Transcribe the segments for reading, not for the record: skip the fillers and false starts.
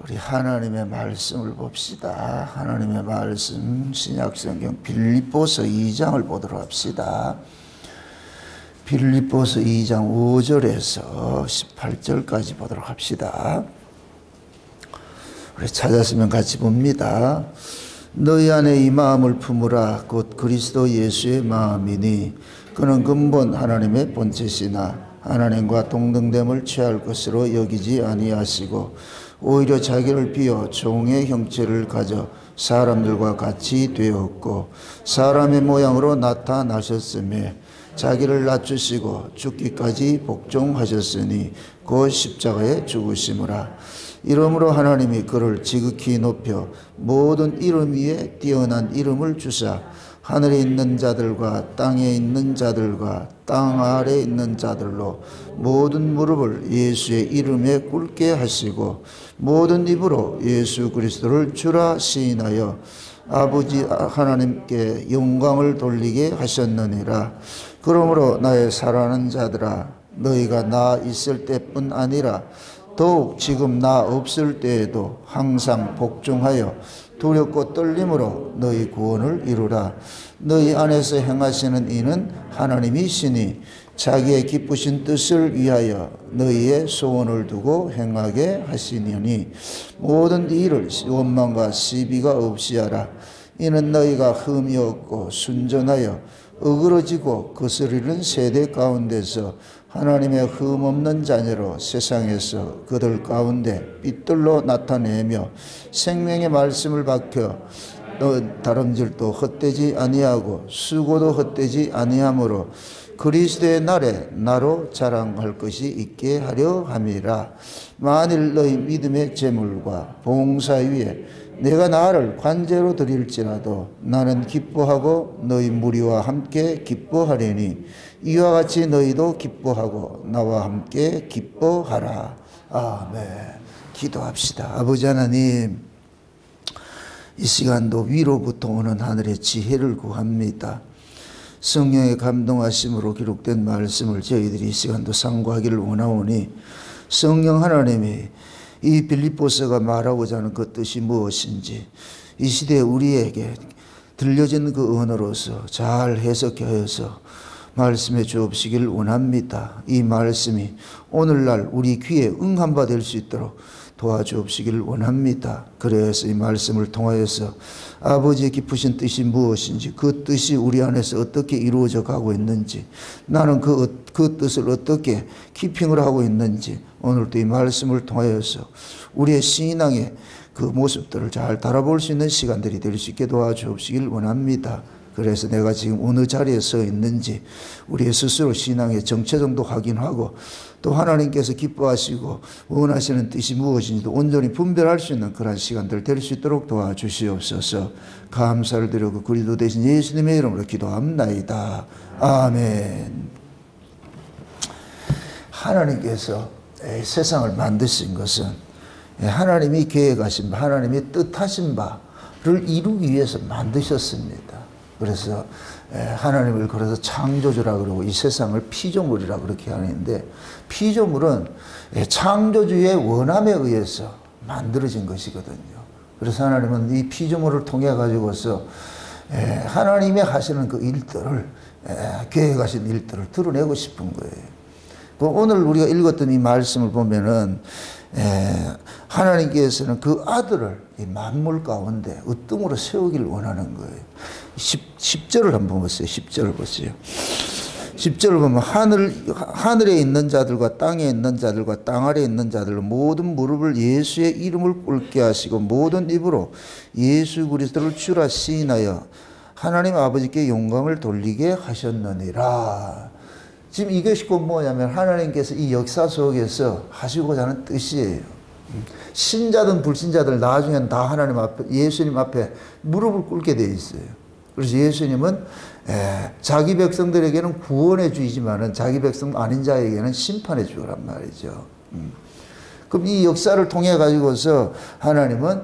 우리 하나님의 말씀을 봅시다. 하나님의 말씀 신약성경 빌립보서 2장을 보도록 합시다. 빌립보서 2장 5절에서 18절까지 보도록 합시다. 우리 찾았으면 같이 봅니다. 너희 안에 이 마음을 품으라. 곧 그리스도 예수의 마음이니 그는 근본 하나님의 본체시나 하나님과 동등됨을 취할 것으로 여기지 아니하시고 오히려 자기를 비워 종의 형체를 가져 사람들과 같이 되었고 사람의 모양으로 나타나셨으며 자기를 낮추시고 죽기까지 복종하셨으니 곧 십자가에 죽으심이라. 이러므로 하나님이 그를 지극히 높여 모든 이름 위에 뛰어난 이름을 주사 하늘에 있는 자들과 땅에 있는 자들과 땅 아래에 있는 자들로 모든 무릎을 예수의 이름에 꿇게 하시고 모든 입으로 예수 그리스도를 주라 시인하여 아버지 하나님께 영광을 돌리게 하셨느니라. 그러므로 나의 사랑하는 자들아, 너희가 나 있을 때뿐 아니라 더욱 지금 나 없을 때에도 항상 복종하여 두렵고 떨림으로 너희 구원을 이루라. 너희 안에서 행하시는 이는 하나님이시니 자기의 기쁘신 뜻을 위하여 너희의 소원을 두고 행하게 하시니니 모든 일을 원망과 시비가 없이 하라. 이는 너희가 흠이 없고 순전하여 어그러지고 거스르는 세대 가운데서 하나님의 흠없는 자녀로 세상에서 그들 가운데 빛들로 나타내며 생명의 말씀을 밝혀 다름질도 헛되지 아니하고 수고도 헛되지 아니하므로 그리스도의 날에 나로 자랑할 것이 있게 하려 함이라. 만일 너희 믿음의 재물과 봉사 위에 내가 나를 관제로 드릴지라도 나는 기뻐하고 너희 무리와 함께 기뻐하리니 이와 같이 너희도 기뻐하고 나와 함께 기뻐하라. 아멘. 기도합시다. 아버지 하나님, 이 시간도 위로부터 오는 하늘의 지혜를 구합니다. 성령의 감동하심으로 기록된 말씀을 저희들이 이 시간도 상고하기를 원하오니 성령 하나님이 이 빌립보서가 말하고자 하는 그 뜻이 무엇인지 이 시대에 우리에게 들려진 그 언어로서 잘 해석하여서 말씀해 주옵시기를 원합니다. 이 말씀이 오늘날 우리 귀에 응한 바 될 수 있도록 도와주옵시기를 원합니다. 그래서 이 말씀을 통하여서 아버지의 깊으신 뜻이 무엇인지 그 뜻이 우리 안에서 어떻게 이루어져 가고 있는지 나는 그 뜻을 어떻게 키핑을 하고 있는지 오늘도 이 말씀을 통하여서 우리의 신앙의 그 모습들을 잘 달아볼 수 있는 시간들이 될 수 있게 도와주옵시기를 원합니다. 그래서 내가 지금 어느 자리에 서 있는지 우리의 스스로 신앙의 정체성도 확인하고 또 하나님께서 기뻐하시고 원하시는 뜻이 무엇인지도 온전히 분별할 수 있는 그런 시간들 될 수 있도록 도와주시옵소서. 감사를 드리고 그리스도 대신 예수님의 이름으로 기도합나이다. 아멘. 하나님께서 세상을 만드신 것은 하나님이 계획하신 바, 하나님이 뜻하신 바를 이루기 위해서 만드셨습니다. 그래서 하나님을 그래서 창조주라 그러고 이 세상을 피조물이라 그렇게 하는데 피조물은 창조주의 원함에 의해서 만들어진 것이거든요. 그래서 하나님은 이 피조물을 통해 가지고서 하나님이 하시는 그 일들을 계획하신 일들을 드러내고 싶은 거예요. 오늘 우리가 읽었던 이 말씀을 보면은 하나님께서는 그 아들을 이 만물 가운데 으뜸으로 세우기를 원하는 거예요. 10절을 한번 보세요. 10절을 보세요. 10절을 보면 하늘에 있는 자들과 땅에 있는 자들과 땅 아래에 있는 자들로 모든 무릎을 예수의 이름을 꿇게 하시고 모든 입으로 예수 그리스도를 주라 시인하여 하나님 아버지께 영광을 돌리게 하셨느니라. 지금 이것이 곧 뭐냐면 하나님께서 이 역사 속에서 하시고자 하는 뜻이에요. 신자든 불신자들 나중엔 다 하나님 앞에 예수님 앞에 무릎을 꿇게 되어 있어요. 그래서 예수님은 자기 백성들에게는 구원의 주이지만은 자기 백성 아닌 자에게는 심판의 주란 말이죠. 그럼 이 역사를 통해 가지고서 하나님은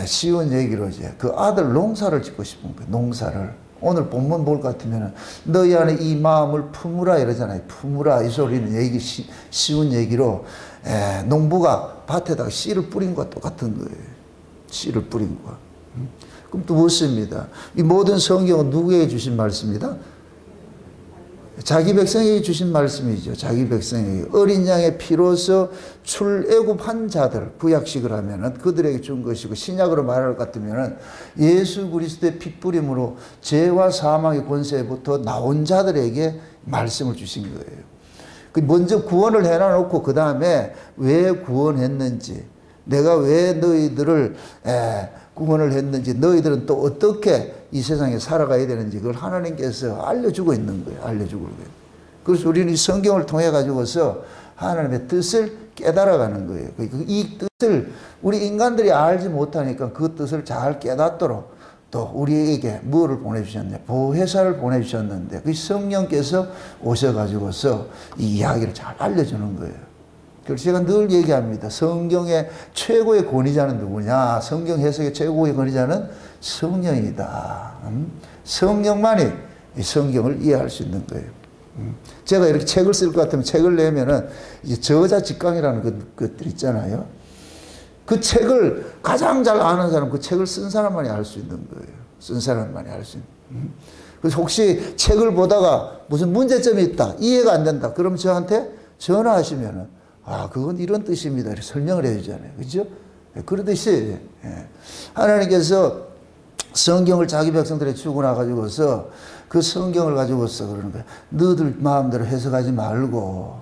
쉬운 얘기로 이제 그 아들 농사를 짓고 싶은 거예요. 농사를. 오늘 본문 볼 것 같으면 너희 안에 이 마음을 품으라 이러잖아요. 품으라 이 소리는 쉬운 얘기로 농부가 밭에다가 씨를 뿌린 것과 똑같은 거예요. 씨를 뿌린 것. 그럼 또 묻습니다. 이 모든 성경은 누구에게 주신 말씀입니다? 자기 백성에게 주신 말씀이죠. 자기 백성에게. 어린 양의 피로서 출애굽한 자들, 구약식을 하면은 그들에게 준 것이고, 신약으로 말할 것 같으면은 예수 그리스도의 핏부림으로 죄와 사망의 권세부터 나온 자들에게 말씀을 주신 거예요. 먼저 구원을 해놔놓고 그 다음에 왜 구원했는지, 내가 왜 너희들을 구원을 했는지, 너희들은 또 어떻게 이 세상에 살아가야 되는지 그걸 하나님께서 알려주고 있는 거예요. 알려주고 있는 거예요. 그래서 우리는 이 성경을 통해 가지고서 하나님의 뜻을 깨달아가는 거예요. 이 뜻을 우리 인간들이 알지 못하니까 그 뜻을 잘 깨닫도록 또 우리에게 무엇을 보내주셨냐, 보혜사를 보내주셨는데 그 성령께서 오셔가지고서 이 이야기를 잘 알려주는 거예요. 그래서 제가 늘 얘기합니다. 성경의 최고의 권위자는 누구냐? 성경 해석의 최고의 권위자는 성령이다. 성령만이 이 성경을 이해할 수 있는 거예요. 제가 이렇게 책을 쓸 것 같으면 책을 내면은 이제 저자 직강이라는 것들 있잖아요. 그 책을 가장 잘 아는 사람, 그 책을 쓴 사람만이 알 수 있는 거예요. 쓴 사람만이 알 수 있는. 그래서 혹시 책을 보다가 무슨 문제점이 있다, 이해가 안 된다, 그럼 저한테 전화하시면은 그건 이런 뜻입니다. 이렇게 설명을 해주잖아요. 그죠? 그러듯이 하나님께서 성경을 자기 백성들에 주고 나가지고서 그 성경을 가지고서 그러는 거예요. 너희들 마음대로 해석하지 말고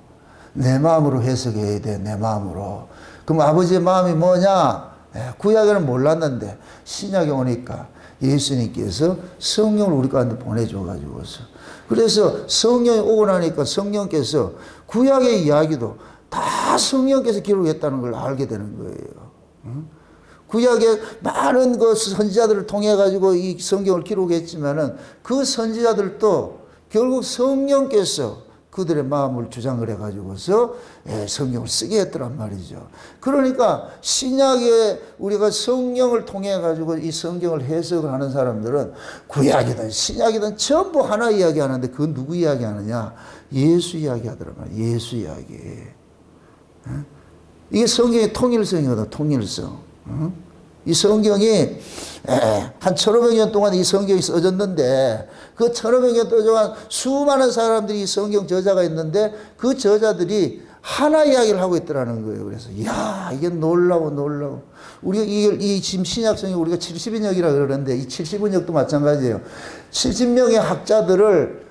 내 마음으로 해석해야 돼. 내 마음으로. 그럼 아버지의 마음이 뭐냐? 구약에는 몰랐는데 신약에 오니까 예수님께서 성령을 우리 가운데 보내줘가지고서, 그래서 성령이 오고 나니까 성령께서 구약의 이야기도 다 성령께서 기록했다는 걸 알게 되는 거예요. 구약에 많은 그 선지자들을 통해 가지고 이 성경을 기록했지만은 그 선지자들도 결국 성령께서 그들의 마음을 주장을 해가지고서 성경을 쓰게 했더란 말이죠. 그러니까 신약에 우리가 성령을 통해 가지고 이 성경을 해석을 하는 사람들은 구약이든 신약이든 전부 하나 이야기하는데 그건 누구 이야기하느냐? 예수 이야기하더란 말이에요. 예수 이야기. 이게 성경의 통일성이거든. 통일성. 이 성경이 한 1500년 동안 이 성경이 써졌는데 그 1500년 동안 수많은 사람들이 이 성경 저자가 있는데 그 저자들이 하나 이야기를 하고 있더라는 거예요. 그래서 이야, 이게 놀라워. 우리가 이 지금 신약성이 우리가 70인역이라 그러는데 이 70인역도 마찬가지예요. 70명의 학자들을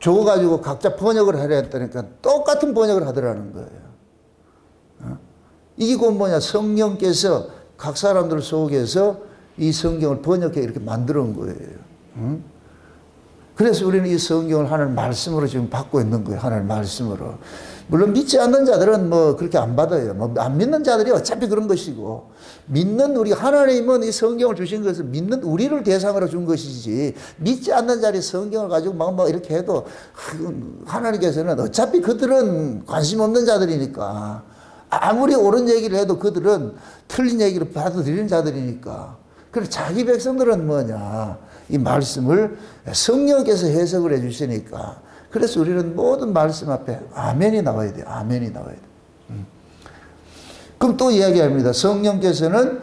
줘가지고 각자 번역을 하려 했다니까 똑같은 번역을 하더라는 거예요. 이게 곧 뭐냐? 성령께서 각 사람들 속에서 이 성경을 번역해 이렇게 만들어 온 거예요. 그래서 우리는 이 성경을 하나님 말씀으로 지금 받고 있는 거예요. 하나님 말씀으로. 물론 믿지 않는 자들은 뭐 그렇게 안 받아요. 뭐 안 믿는 자들이 어차피 그런 것이고, 믿는 우리 하나님은 이 성경을 주신 것을 믿는 우리를 대상으로 준 것이지, 믿지 않는 자들이 성경을 가지고 막 이렇게 해도 하나님께서는 어차피 그들은 관심 없는 자들이니까, 아무리 옳은 얘기를 해도 그들은 틀린 얘기를 받아들이는 자들이니까. 그래서 자기 백성들은 뭐냐? 이 말씀을 성령께서 해석을 해 주시니까. 그래서 우리는 모든 말씀 앞에 아멘이 나와야 돼요. 아멘이 나와야 돼요. 그럼 또 이야기합니다. 성령께서는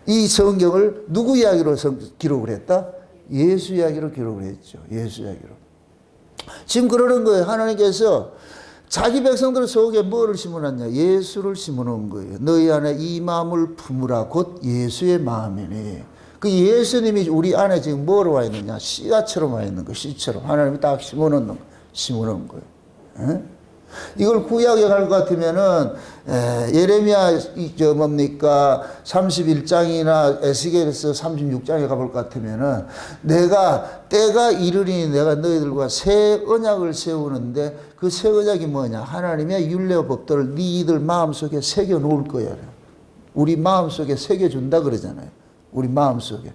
이 성경을 누구 이야기로 기록을 했다? 예수 이야기로 기록을 했죠. 예수 이야기로. 지금 그러는 거예요. 하나님께서 자기 백성들 속에 뭐를 심어놨냐? 예수를 심어놓은 거예요. 너희 안에 이 마음을 품으라. 곧 예수의 마음이니. 그 예수님이 우리 안에 지금 뭐로 와 있느냐? 씨앗처럼 와 있는 거예요. 씨처럼. 하나님이 딱 심어놓은 거예요. 이걸 구약에 갈 것 같으면은 예레미야 뭡니까 31장이나 에스겔에서 36장에 가볼 것 같으면은 내가 때가 이르리니 내가 너희들과 새 언약을 세우는데 그 새 언약이 뭐냐? 하나님의 율례와 법도를 너희들 마음속에 새겨 놓을 거야. 우리 마음속에 새겨 준다 그러잖아요. 우리 마음속에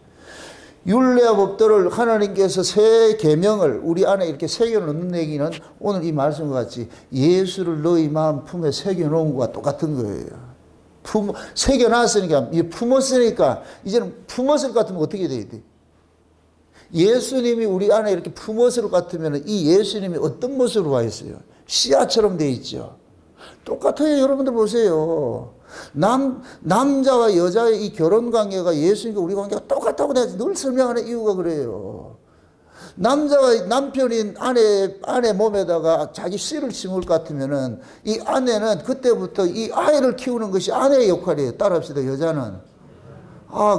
율례와 법도를 하나님께서 새 계명을 우리 안에 이렇게 새겨 놓는 얘기는 오늘 이 말씀과 같이 예수를 너희 마음 품에 새겨 놓은 것과 똑같은 거예요. 새겨 놨으니까, 품었으니까 이제는 품었을 것 같으면 어떻게 돼야 돼? 예수님이 우리 안에 이렇게 품었을 것 같으면 이 예수님이 어떤 모습으로 와 있어요? 씨앗처럼 돼 있죠. 똑같아요. 여러분들 보세요. 남자와 여자의 이 결혼 관계가 예수님과 우리 관계가 똑같다고 내가 늘 설명하는 이유가 그래요. 남편인 아내 몸에다가 자기 씨를 심을 것 같으면은 이 아내는 그때부터 이 아이를 키우는 것이 아내의 역할이에요. 따라합시다. 여자는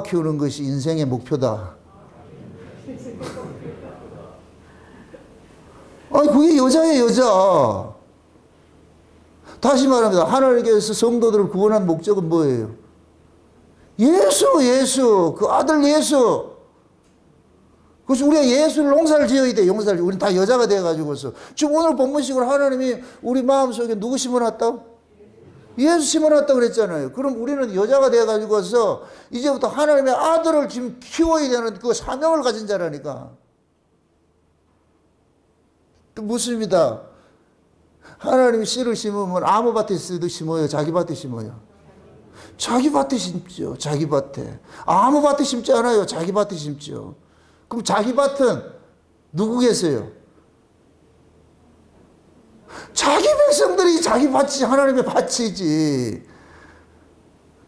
키우는 것이 인생의 목표다. 그게 여자예요, 여자. 다시 말합니다. 하나님께서 성도들을 구원한 목적은 뭐예요? 예수. 그 아들 예수. 그래서 우리가 예수를 농사를 지어야 돼, 용사를. 우리는 다 여자가 돼가지고서. 지금 오늘 본문식으로 하나님이 우리 마음속에 누구 심어놨다고? 예수 심어놨다고 그랬잖아요. 그럼 우리는 여자가 돼가지고서 이제부터 하나님의 아들을 지금 키워야 되는 그 사명을 가진 자라니까. 또 묻습니다. 하나님이 씨를 심으면 아무 밭에 심어요? 자기 밭에 심어요? 자기 밭에 심죠. 자기 밭에. 아무 밭에 심지 않아요. 자기 밭에 심죠. 그럼 자기 밭은 누구 계세요? 자기 백성들이 자기 밭이 하나님의 밭이지.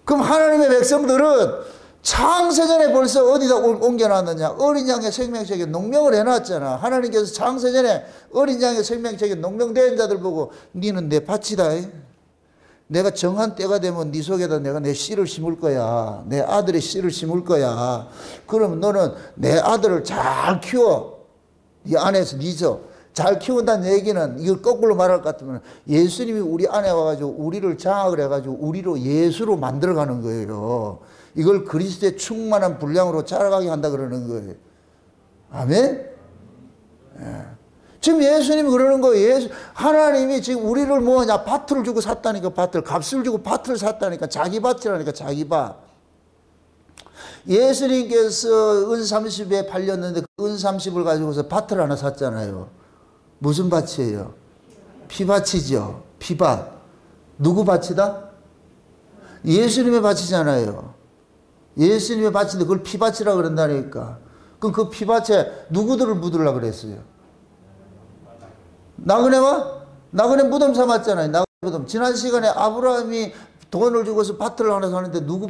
그럼 하나님의 백성들은 창세전에 벌써 어디다 옮겨놨느냐? 어린 양의 생명책에 농명을 해놨잖아. 하나님께서 창세전에 어린 양의 생명책에 농명된 자들 보고 니는 내 밭이다. 내가 정한 때가 되면 네 속에다 내가 내 씨를 심을 거야. 내 아들의 씨를 심을 거야. 그럼 너는 내 아들을 잘 키워. 네 안에서 잘 키운다는 얘기는 이걸 거꾸로 말할 것 같으면 예수님이 우리 안에 와가지고 우리를 장악을 해가지고 우리로 예수로 만들어가는 거예요. 이걸 그리스도의 충만한 분량으로 자라가게 한다 그러는 거예요. 아멘? 예. 지금 예수님이 그러는 거예요. 하나님이 지금 우리를 뭐냐? 밭을 주고 샀다니까, 밭을. 값을 주고 밭을 샀다니까. 자기 밭이라니까, 자기 밭. 예수님께서 은 30에 팔렸는데 그 은 30을 가지고서 밭을 하나 샀잖아요. 무슨 밭이에요? 피밭이죠. 피밭. 누구 밭이다? 예수님의 밭이잖아요. 예수님의 밭인데 그걸 피밭이라고 그런다니까. 그럼 그 피밭에 누구들을 묻으려고 그랬어요? 나그네 무덤 삼았잖아요. 나그네 무덤. 지난 시간에 아브라함이 돈을 주고서 밭을 하나 사는데 누구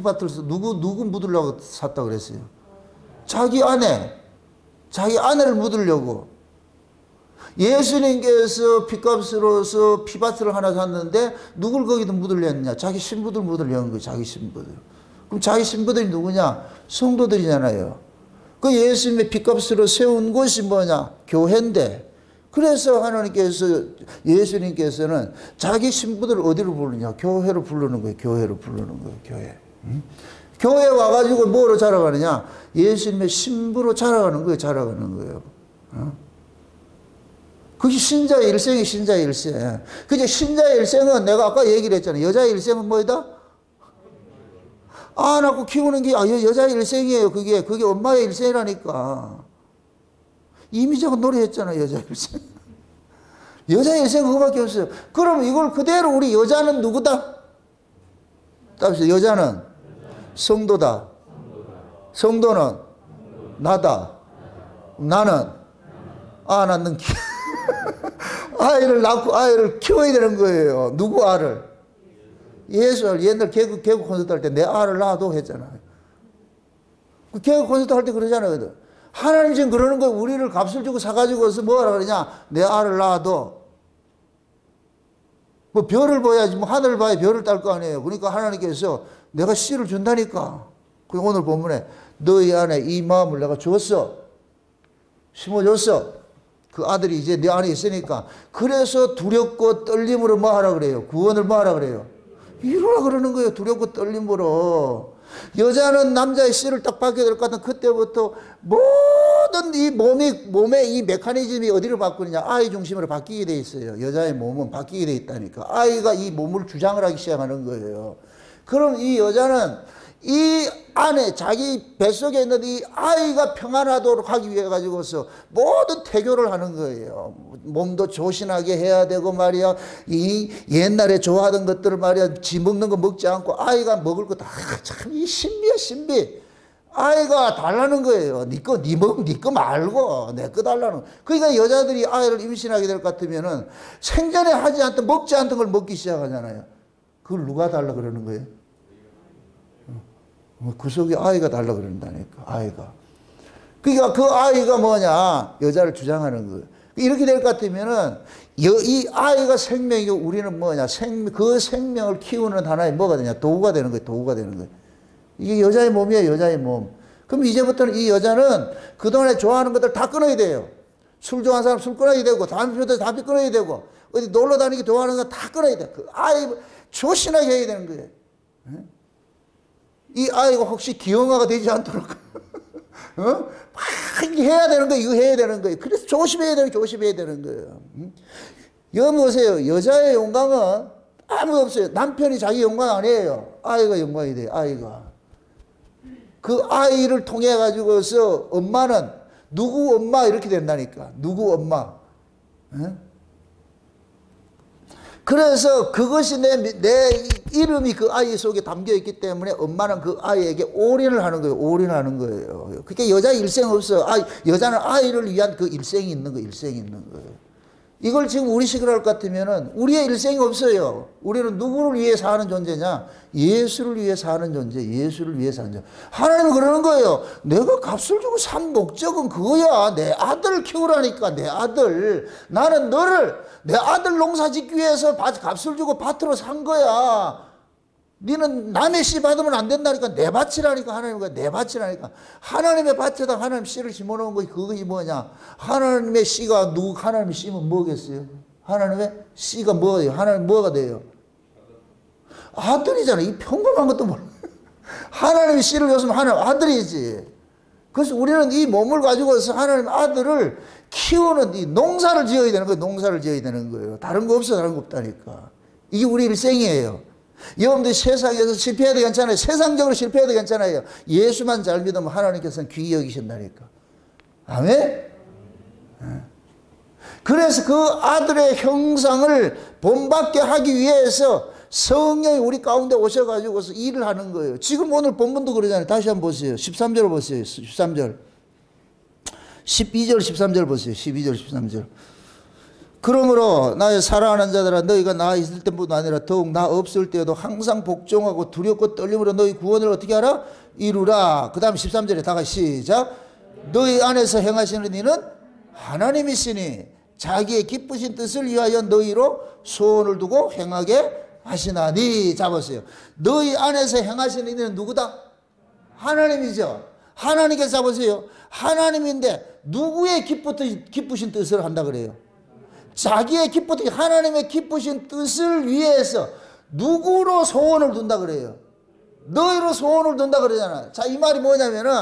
묻으려고 샀다고 그랬어요? 자기 아내를 묻으려고. 예수님께서 피값으로서 피밭을 하나 샀는데 누굴 거기다 묻으려 했느냐? 자기 신부들 묻으려는 거예요. 자기 신부들. 그럼 자기 신부들이 누구냐? 성도들이잖아요. 그 예수님의 피값으로 세운 곳이 뭐냐? 교회인데. 그래서 예수님께서는 자기 신부들을 어디로 부르냐? 교회로 부르는 거예요. 교회로 부르는 거예요. 교회. 교회에 와가지고 뭐로 자라가느냐? 예수님의 신부로 자라가는 거예요. 그게 신자의 일생이 신자의 일생. 그게 신자의 일생은 내가 아까 얘기를 했잖아요. 여자의 일생은 뭐이다? 낳고 키우는 게 여자의 일생이에요. 그게 엄마의 일생이라니까. 이미자가 노래했잖아요. 여자의 일생. 여자의 일생은 그거밖에 없어요. 그럼 이걸 그대로 우리 여자는 누구다? 답시다. 여자는 성도다. 성도는 나다. 나는 낳는 아이를 낳고 아이를 키워야 되는 거예요. 누구 알을? 예수 알. 옛날 개그 콘서트 할 때 내 알을 낳아도 했잖아요. 그 개그 콘서트 할 때 그러잖아요. 하나님 지금 그러는 거예요. 우리를 값을 주고 사가지고서 뭐라 그러냐? 내 알을 낳아도. 뭐 별을 봐야지, 뭐 하늘을 봐야 별을 딸 거 아니에요. 그러니까 하나님께서 내가 씨를 준다니까. 그리고 오늘 본문에 너희 안에 이 마음을 내가 줬어. 심어줬어. 그 아들이 이제 내 안에 있으니까. 그래서 두렵고 떨림으로 뭐 하라 그래요? 구원을 뭐 하라 그래요? 이루라 그러는 거예요. 두렵고 떨림으로. 여자는 남자의 씨를 딱 받게 될 것 같은 그때부터 모든 이 몸의 이 메커니즘이 어디로 바꾸느냐? 아이 중심으로 바뀌게 돼 있어요. 여자의 몸은 바뀌게 돼 있다니까. 아이가 이 몸을 주장을 하기 시작하는 거예요. 그럼 이 여자는 이 안에 자기 뱃속에 있는 이 아이가 평안하도록 하기 위해 가지고서 모든 태교를 하는 거예요. 몸도 조신하게 해야 되고 말이야. 이 옛날에 좋아하던 것들을 말이야. 지 먹는 거 먹지 않고 아이가 먹을 거 다 참 이 신비야 신비. 아이가 달라는 거예요. 네 거 말고 내 거 달라는. 그러니까 여자들이 아이를 임신하게 될 것 같으면은 생전에 하지 않던 먹지 않던 걸 먹기 시작하잖아요. 그걸 누가 달라 그러는 거예요? 그 속에 아이가 달라 그런다니까, 아이가. 그러니까 그 아이가 뭐냐? 여자를 주장하는 거예요. 이렇게 될 것 같으면은, 이 아이가 생명이고 우리는 뭐냐? 그 생명을 키우는 하나의 뭐가 되냐? 도구가 되는 거예요, 도구가 되는 거예요. 이게 여자의 몸이에요, 여자의 몸. 그럼 이제부터는 이 여자는 그동안에 좋아하는 것들 다 끊어야 돼요. 술 좋아하는 사람 술 끊어야 되고, 담배 피우다 담배 끊어야 되고, 어디 놀러 다니기 좋아하는 거 다 끊어야 돼. 그 아이 조신하게 해야 되는 거예요. 이 아이가 혹시 기형아가 되지 않도록 막 해야 되는 거예요. 이거 해야 되는 거예요. 그래서 조심해야 되는 거예요. 여러분 보세요. 여자의 영광은 아무도 없어요. 남편이 자기 영광 아니에요. 아이가 영광이 돼요. 아이가. 그 아이를 통해 가지고서 엄마는 누구 엄마 이렇게 된다니까. 누구 엄마. 그래서 그것이 내 이름이 그 아이 속에 담겨 있기 때문에 엄마는 그 아이에게 올인을 하는 거예요. 올인하는 거예요. 그러니까 여자 일생 없어요. 여자는 아이를 위한 그 일생이 있는 거예요. 일생이 있는 거예요. 이걸 지금 우리식으로 할 것 같으면은 우리의 일생이 없어요. 우리는 누구를 위해 사는 존재냐? 예수를 위해 사는 존재, 예수를 위해 사는 존재. 하나님은 그러는 거예요. 내가 값을 주고 산 목적은 그거야. 내 아들을 키우라니까, 내 아들. 나는 너를 내 아들 농사 짓기 위해서 값을 주고 밭으로 산 거야. 너는 남의 씨 받으면 안 된다니까. 내 밭이라니까. 하나님과 내 밭이라니까. 하나님의 밭에다 하나님 씨를 심어놓은 거 그것이 뭐냐? 하나님의 씨가 하나님의 씨면 뭐겠어요? 하나님의 씨가 뭐예요? 하나님 뭐가 돼요? 아들이잖아. 이 평범한 것도 몰라. 하나님의 씨를 줬으면 하나님 아들이지. 그래서 우리는 이 몸을 가지고서 하나님 아들을 키우는 이 농사를 지어야 되는 거예요. 농사를 지어야 되는 거예요. 다른 거 없어. 다른 거 없다니까. 이게 우리 일생이에요. 여러분들 세상에서 실패해도 괜찮아요. 세상적으로 실패해도 괜찮아요. 예수만 잘 믿으면 하나님께서는 귀히 여기신다니까. 아멘? 그래서 그 아들의 형상을 본받게 하기 위해서 성령이 우리 가운데 오셔가지고서 일을 하는 거예요. 지금 오늘 본문도 그러잖아요. 다시 한번 보세요. 13절 보세요. 13절. 12절, 13절 보세요. 12절, 13절. 그러므로 나의 사랑하는 자들아 너희가 나 있을 때뿐 아니라 더욱 나 없을 때에도 항상 복종하고 두렵고 떨림으로 너희 구원을 어떻게 하라? 이루라. 그 다음 13절에 다 같이 시작. 너희 안에서 행하시는 이는 하나님이시니 자기의 기쁘신 뜻을 위하여 너희로 소원을 두고 행하게 하시나니. 잡았어요. 너희 안에서 행하시는 이는 누구다? 하나님이죠. 하나님께서 잡으세요. 하나님인데 누구의 기쁘신 뜻을 한다 그래요? 자기의 기쁘신 하나님의 기쁘신 뜻을 위해서 누구로 소원을 둔다 그래요? 너희로 소원을 둔다 그러잖아. 자, 이 말이 뭐냐면은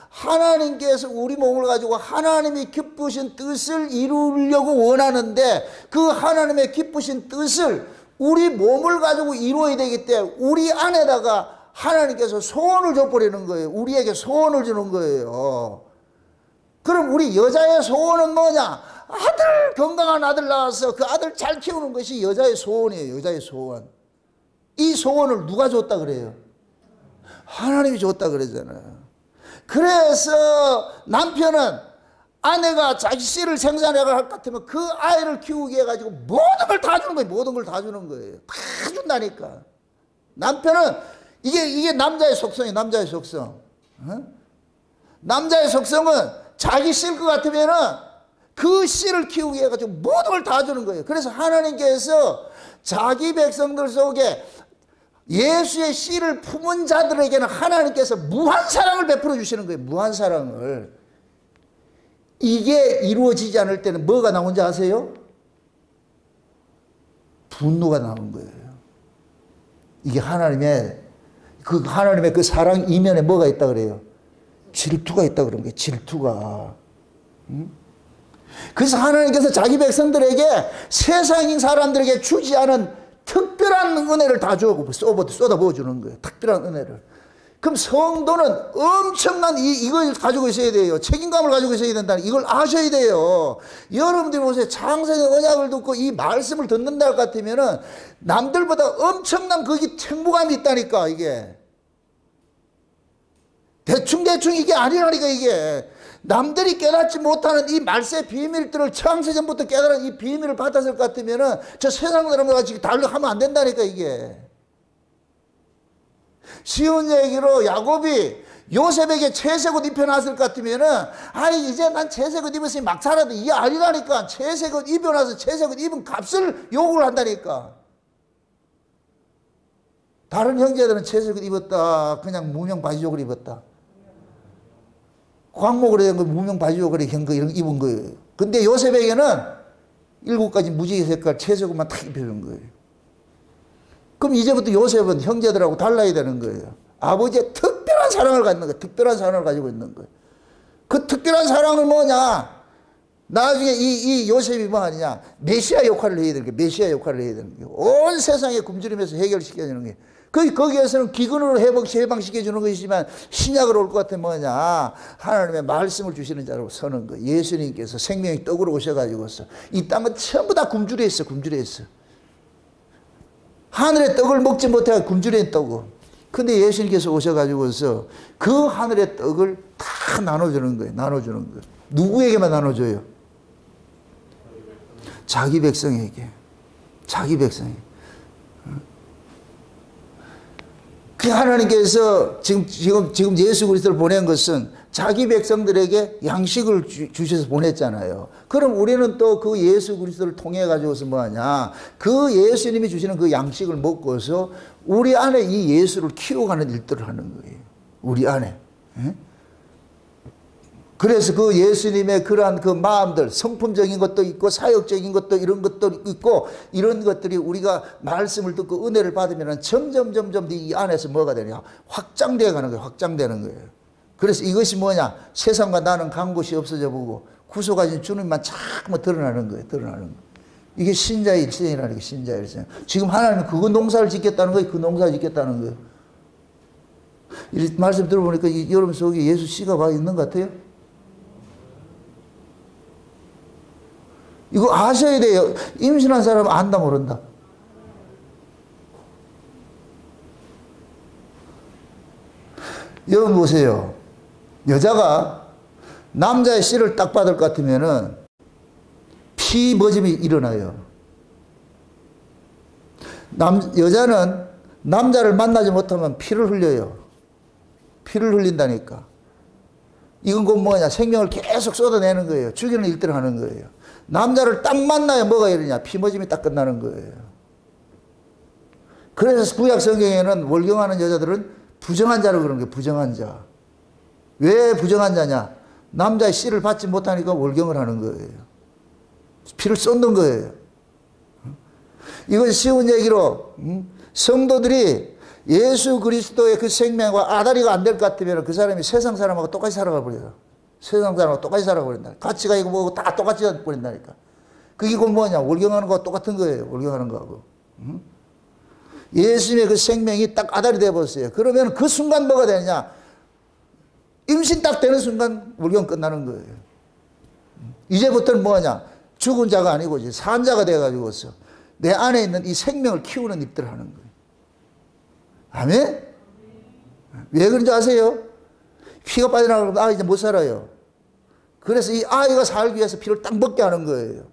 하나님께서 우리 몸을 가지고 하나님이 기쁘신 뜻을 이루려고 원하는데 그 하나님의 기쁘신 뜻을 우리 몸을 가지고 이루어야 되기 때문에 우리 안에다가 하나님께서 소원을 줘버리는 거예요. 우리에게 소원을 주는 거예요. 그럼 우리 여자의 소원은 뭐냐? 아들, 건강한 아들 낳아서 그 아들 잘 키우는 것이 여자의 소원이에요. 여자의 소원. 이 소원을 누가 줬다 그래요? 하나님이 줬다 그러잖아요. 그래서 남편은 아내가 자기 씨를 생산해 갈 것 같으면 그 아이를 키우게 해가지고 모든 걸 다 주는 거예요. 모든 걸 다 주는 거예요. 다 준다니까. 남편은 이게 남자의 속성이에요. 남자의 속성. 남자의 속성은 자기 씨일 것 같으면은 그 씨를 키우게 해가지고 모든 걸 다 주는 거예요. 그래서 하나님께서 자기 백성들 속에 예수의 씨를 품은 자들에게는 하나님께서 무한 사랑을 베풀어 주시는 거예요. 무한 사랑을. 이게 이루어지지 않을 때는 뭐가 나온지 아세요? 분노가 나오는 거예요. 이게 하나님의 그 사랑 이면에 뭐가 있다 그래요? 질투가 있다 그런 거예요. 질투가. 그래서 하나님께서 자기 백성들에게 세상인 사람들에게 주지 않은 특별한 은혜를 다 쏟아부어 주는 거예요. 특별한 은혜를. 그럼 성도는 엄청난 이걸 가지고 있어야 돼요. 책임감을 가지고 있어야 된다는 이걸 아셔야 돼요. 여러분들이 보세요. 창세의 언약을 듣고 이 말씀을 듣는다 같으면은 남들보다 엄청난 거기 책무감이 있다니까 이게. 대충 이게 아니라니까 이게. 남들이 깨닫지 못하는 이 말세의 비밀들을 창세전부터 깨달은 이 비밀을 받았을 것 같으면은 저 세상 사람과 같이 달려 하면 안 된다니까 이게. 쉬운 얘기로 야곱이 요셉에게 채색 옷 입혀놨을 것 같으면은, 아이, 이제 난 채색 옷 입었으니 막 살아도 이게 아니라니까. 채색 옷 입혀놔서 채색 옷 입은 값을 요구를 한다니까. 다른 형제들은 채색 옷 입었다. 그냥 무명 바지족을 입었다. 광목으로 된 거 무명 바지족을 이런 거 입은 거예요. 근데 요셉에게는 7가지 무지개 색깔 채색 옷만 탁 입혀준 거예요. 그럼 이제부터 요셉은 형제들하고 달라야 되는 거예요. 아버지의 특별한 사랑을 갖는 거예요. 특별한 사랑을 가지고 있는 거예요. 그 특별한 사랑은 뭐냐? 나중에 이 요셉이 뭐 하느냐? 메시아 역할을 해야 되는 거예요. 메시아 역할을 해야 되는 거예요. 온 세상에 굶주리면서 해결시켜주는 거예요. 거기에서는 기근으로 해방시켜주는 것이지만, 신약으로 올 것 같으면 뭐냐? 하나님의 말씀을 주시는 자로 서는 거예요. 예수님께서 생명의 떡으로 오셔가지고서 이 땅은 전부 다 굶주렸어. 굶주렸어. 하늘의 떡을 먹지 못해 굶주린 떡을. 근데 예수님께서 오셔가지고서 그 하늘의 떡을 다 나눠주는 거예요. 나눠주는 거예요. 누구에게만 나눠줘요? 자기 백성에게. 자기 백성에게. 그 하나님께서 지금 예수 그리스도를 보낸 것은 자기 백성들에게 양식을 주셔서 보냈잖아요. 그럼 우리는 또 그 예수 그리스도를 통해 가지고서 뭐하냐? 그 예수님이 주시는 그 양식을 먹고서 우리 안에 이 예수를 키워가는 일들을 하는 거예요. 우리 안에. 그래서 그 예수님의 그러한 그 마음들, 성품적인 것도 있고 사역적인 것도 이런 것도 있고, 이런 것들이 우리가 말씀을 듣고 은혜를 받으면 점점 이 안에서 뭐가 되냐? 확장되어 가는 거예요. 확장되는 거예요. 그래서 이것이 뭐냐? 세상과 나는 간 곳이 없어져 보고 구속하신 주님만 자꾸 드러나는 거예요. 드러나는 거예요. 이게 신자의 일생이라는 게 신자의 일생. 지금 하나님은 그 농사를 짓겠다는 거예요. 그 농사를 짓겠다는 거예요. 이 말씀 들어보니까 여러분 속에 예수 씨가 와 있는 것 같아요. 이거 아셔야 돼요. 임신한 사람은 안다 모른다. 여러분 보세요. 여자가 남자의 씨를 딱 받을 것 같으면은 피 머짐이 일어나요. 여자는 남자를 만나지 못하면 피를 흘려요. 피를 흘린다니까. 이건 곧 뭐냐? 생명을 계속 쏟아내는 거예요. 죽이는 일들을 하는 거예요. 남자를 딱 만나야 뭐가 이러냐? 피머짐이 딱 끝나는 거예요. 그래서 구약 성경에는 월경하는 여자들은 부정한 자로 그러는 거예요. 부정한 자. 왜 부정한 자냐? 남자의 씨를 받지 못하니까 월경을 하는 거예요. 피를 쏟는 거예요. 이건 쉬운 얘기로 성도들이 예수 그리스도의 그 생명과 아다리가 안 될 것 같으면 그 사람이 세상 사람하고 똑같이 살아가 버려요. 세상 사람하고 똑같이 살아가 버린다. 가치가 이거 뭐고 다 똑같이 버린다니까. 그게 곧 뭐냐? 월경하는 거와 똑같은 거예요. 월경하는 거하고. 예수님의 그 생명이 딱 아다리 되어버렸어요. 그러면 그 순간 뭐가 되느냐? 임신 딱 되는 순간 월경 끝나는 거예요. 이제부터는 뭐냐? 죽은 자가 아니고 이제 산 자가 되어가지고서 내 안에 있는 이 생명을 키우는 일들을 하는 거예요. 아멘? 왜 그런지 아세요? 피가 빠져나가면 이제 못 살아요. 그래서 이 아이가 살기 위해서 피를 딱 먹게 하는 거예요.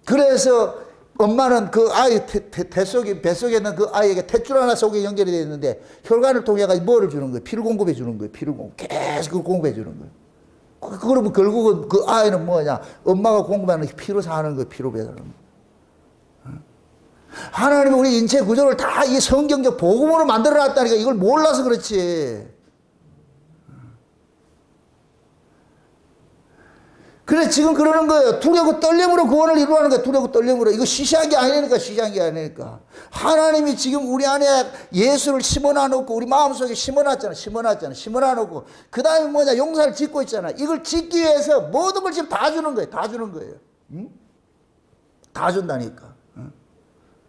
그래서 엄마는 그 아이 뱃속에 있는 그 아이에게 탯줄 하나 속에 연결이 되어 있는데 혈관을 통해 뭐를 주는 거예요? 피를 공급해 주는 거예요. 피를 계속 공급해 주는 거예요. 그러면 결국은 그 아이는 뭐냐? 엄마가 공급하는 피로 사는 거예요. 피로 배달하는 거예요. 하나님은 우리 인체 구조를 다 이 성경적 복음으로 만들어 놨다니까. 이걸 몰라서 그렇지. 그래 지금 그러는 거예요. 두려고 떨림으로 구원을 이루어하는 거예요. 두려고 떨림으로. 이거 시시한 게 아니니까. 시시한 게 아니니까. 하나님이 지금 우리 안에 예수를 심어놔놓고 우리 마음속에 심어놨잖아. 심어놔놓고 그 다음에 뭐냐? 용사를 짓고 있잖아. 이걸 짓기 위해서 모든 걸 지금 다 주는 거예요. 다 주는 거예요. 응? 다 준다니까.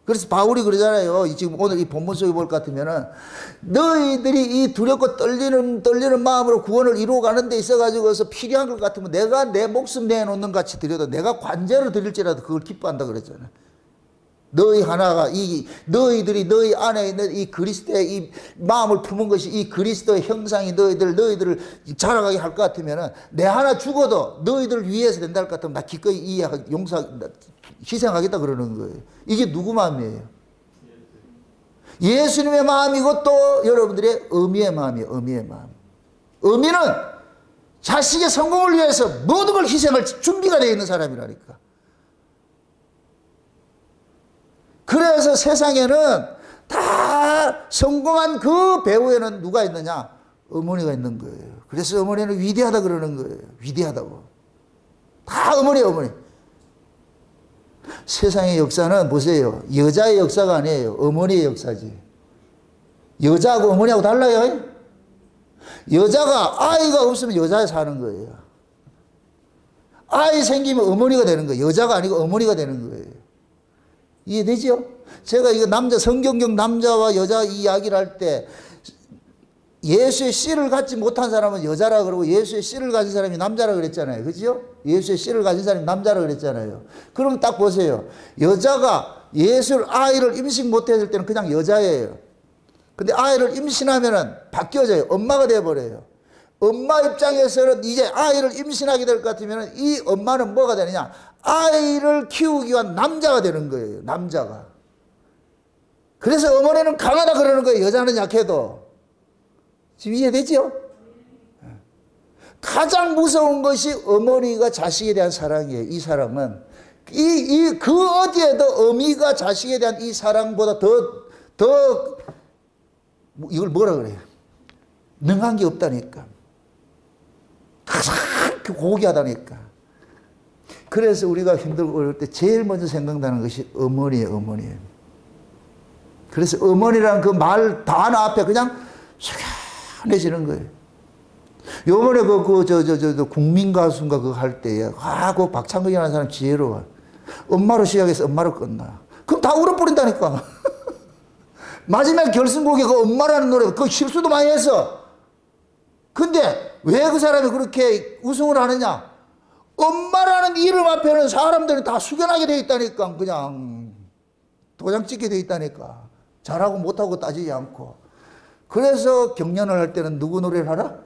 그래서 바울이 그러잖아요. 지금 오늘 이 본문 속에 볼 것 같으면은 너희들이 이 두렵고 떨리는 마음으로 구원을 이루어가는 데 있어가지고서 필요한 것 같으면 내가 내 목숨 내놓는 같이 드려도 내가 관제로 드릴지라도 그걸 기뻐한다 그랬잖아요. 너희 하나가 너희들이 너희 안에 있는 이 그리스도의 이 마음을 품은 것이 이 그리스도의 형상이 너희들을 자라가게 할 것 같으면은 내 하나 죽어도 너희들을 위해서 된다 할 것 같으면 나 기꺼이 희생하겠다 그러는 거예요. 이게 누구 마음이에요? 예수님의 마음이고 또 여러분들의 어미의 마음이에요. 어미의 마음. 어미는 자식의 성공을 위해서 모든 걸 희생할 준비가 되어 있는 사람이라니까. 그래서 세상에는 다 성공한 그 배후에는 누가 있느냐? 어머니가 있는 거예요. 그래서 어머니는 위대하다 그러는 거예요. 위대하다고. 다 어머니예요, 어머니. 세상의 역사는 보세요. 여자의 역사가 아니에요. 어머니의 역사지. 여자하고 어머니하고 달라요. 여자가 아이가 없으면 여자에 사는 거예요. 아이 생기면 어머니가 되는 거예요. 여자가 아니고 어머니가 되는 거예요. 이해되죠? 제가 이거 성경적 남자와 여자 이야기를 할 때 예수의 씨를 갖지 못한 사람은 여자라 그러고 예수의 씨를 가진 사람이 남자라 그랬잖아요. 그죠? 예수의 씨를 가진 사람이 남자라 그랬잖아요. 그럼 딱 보세요. 여자가 아이를 임신 못했을 때는 그냥 여자예요. 근데 아이를 임신하면은 바뀌어져요. 엄마가 돼버려요. 엄마 입장에서는 이제 아이를 임신하게 될 것 같으면 이 엄마는 뭐가 되느냐? 아이를 키우기 위한 남자가 되는 거예요. 남자가. 그래서 어머니는 강하다 그러는 거예요. 여자는 약해도. 지금 이해되죠? 가장 무서운 것이 어머니가 자식에 대한 사랑이에요. 이 사랑은. 그 어디에도 어미가 자식에 대한 이 사랑보다 이걸 뭐라 그래요? 능한 게 없다니까. 가장 고귀하다니까. 그래서 우리가 힘들고 어려울 때 제일 먼저 생각나는 것이 어머니예요, 어머니. 그래서 어머니라는 그 말 단어 앞에 그냥 숙연해지는 거예요. 요번에 국민 가수인가 그거 할 때에, 그 박창근이라는 사람 지혜로워. 엄마로 시작해서 엄마로 끝나. 그럼 다 울어버린다니까. 마지막 결승곡에 그 엄마라는 노래, 그 실수도 많이 했어. 근데 왜 그 사람이 그렇게 우승을 하느냐? 엄마라는 이름 앞에는 사람들이 다 숙연하게 돼 있다니까. 그냥 도장 찍게 돼 있다니까. 잘하고 못하고 따지지 않고. 그래서 경연을 할 때는 누구 노래를 하라?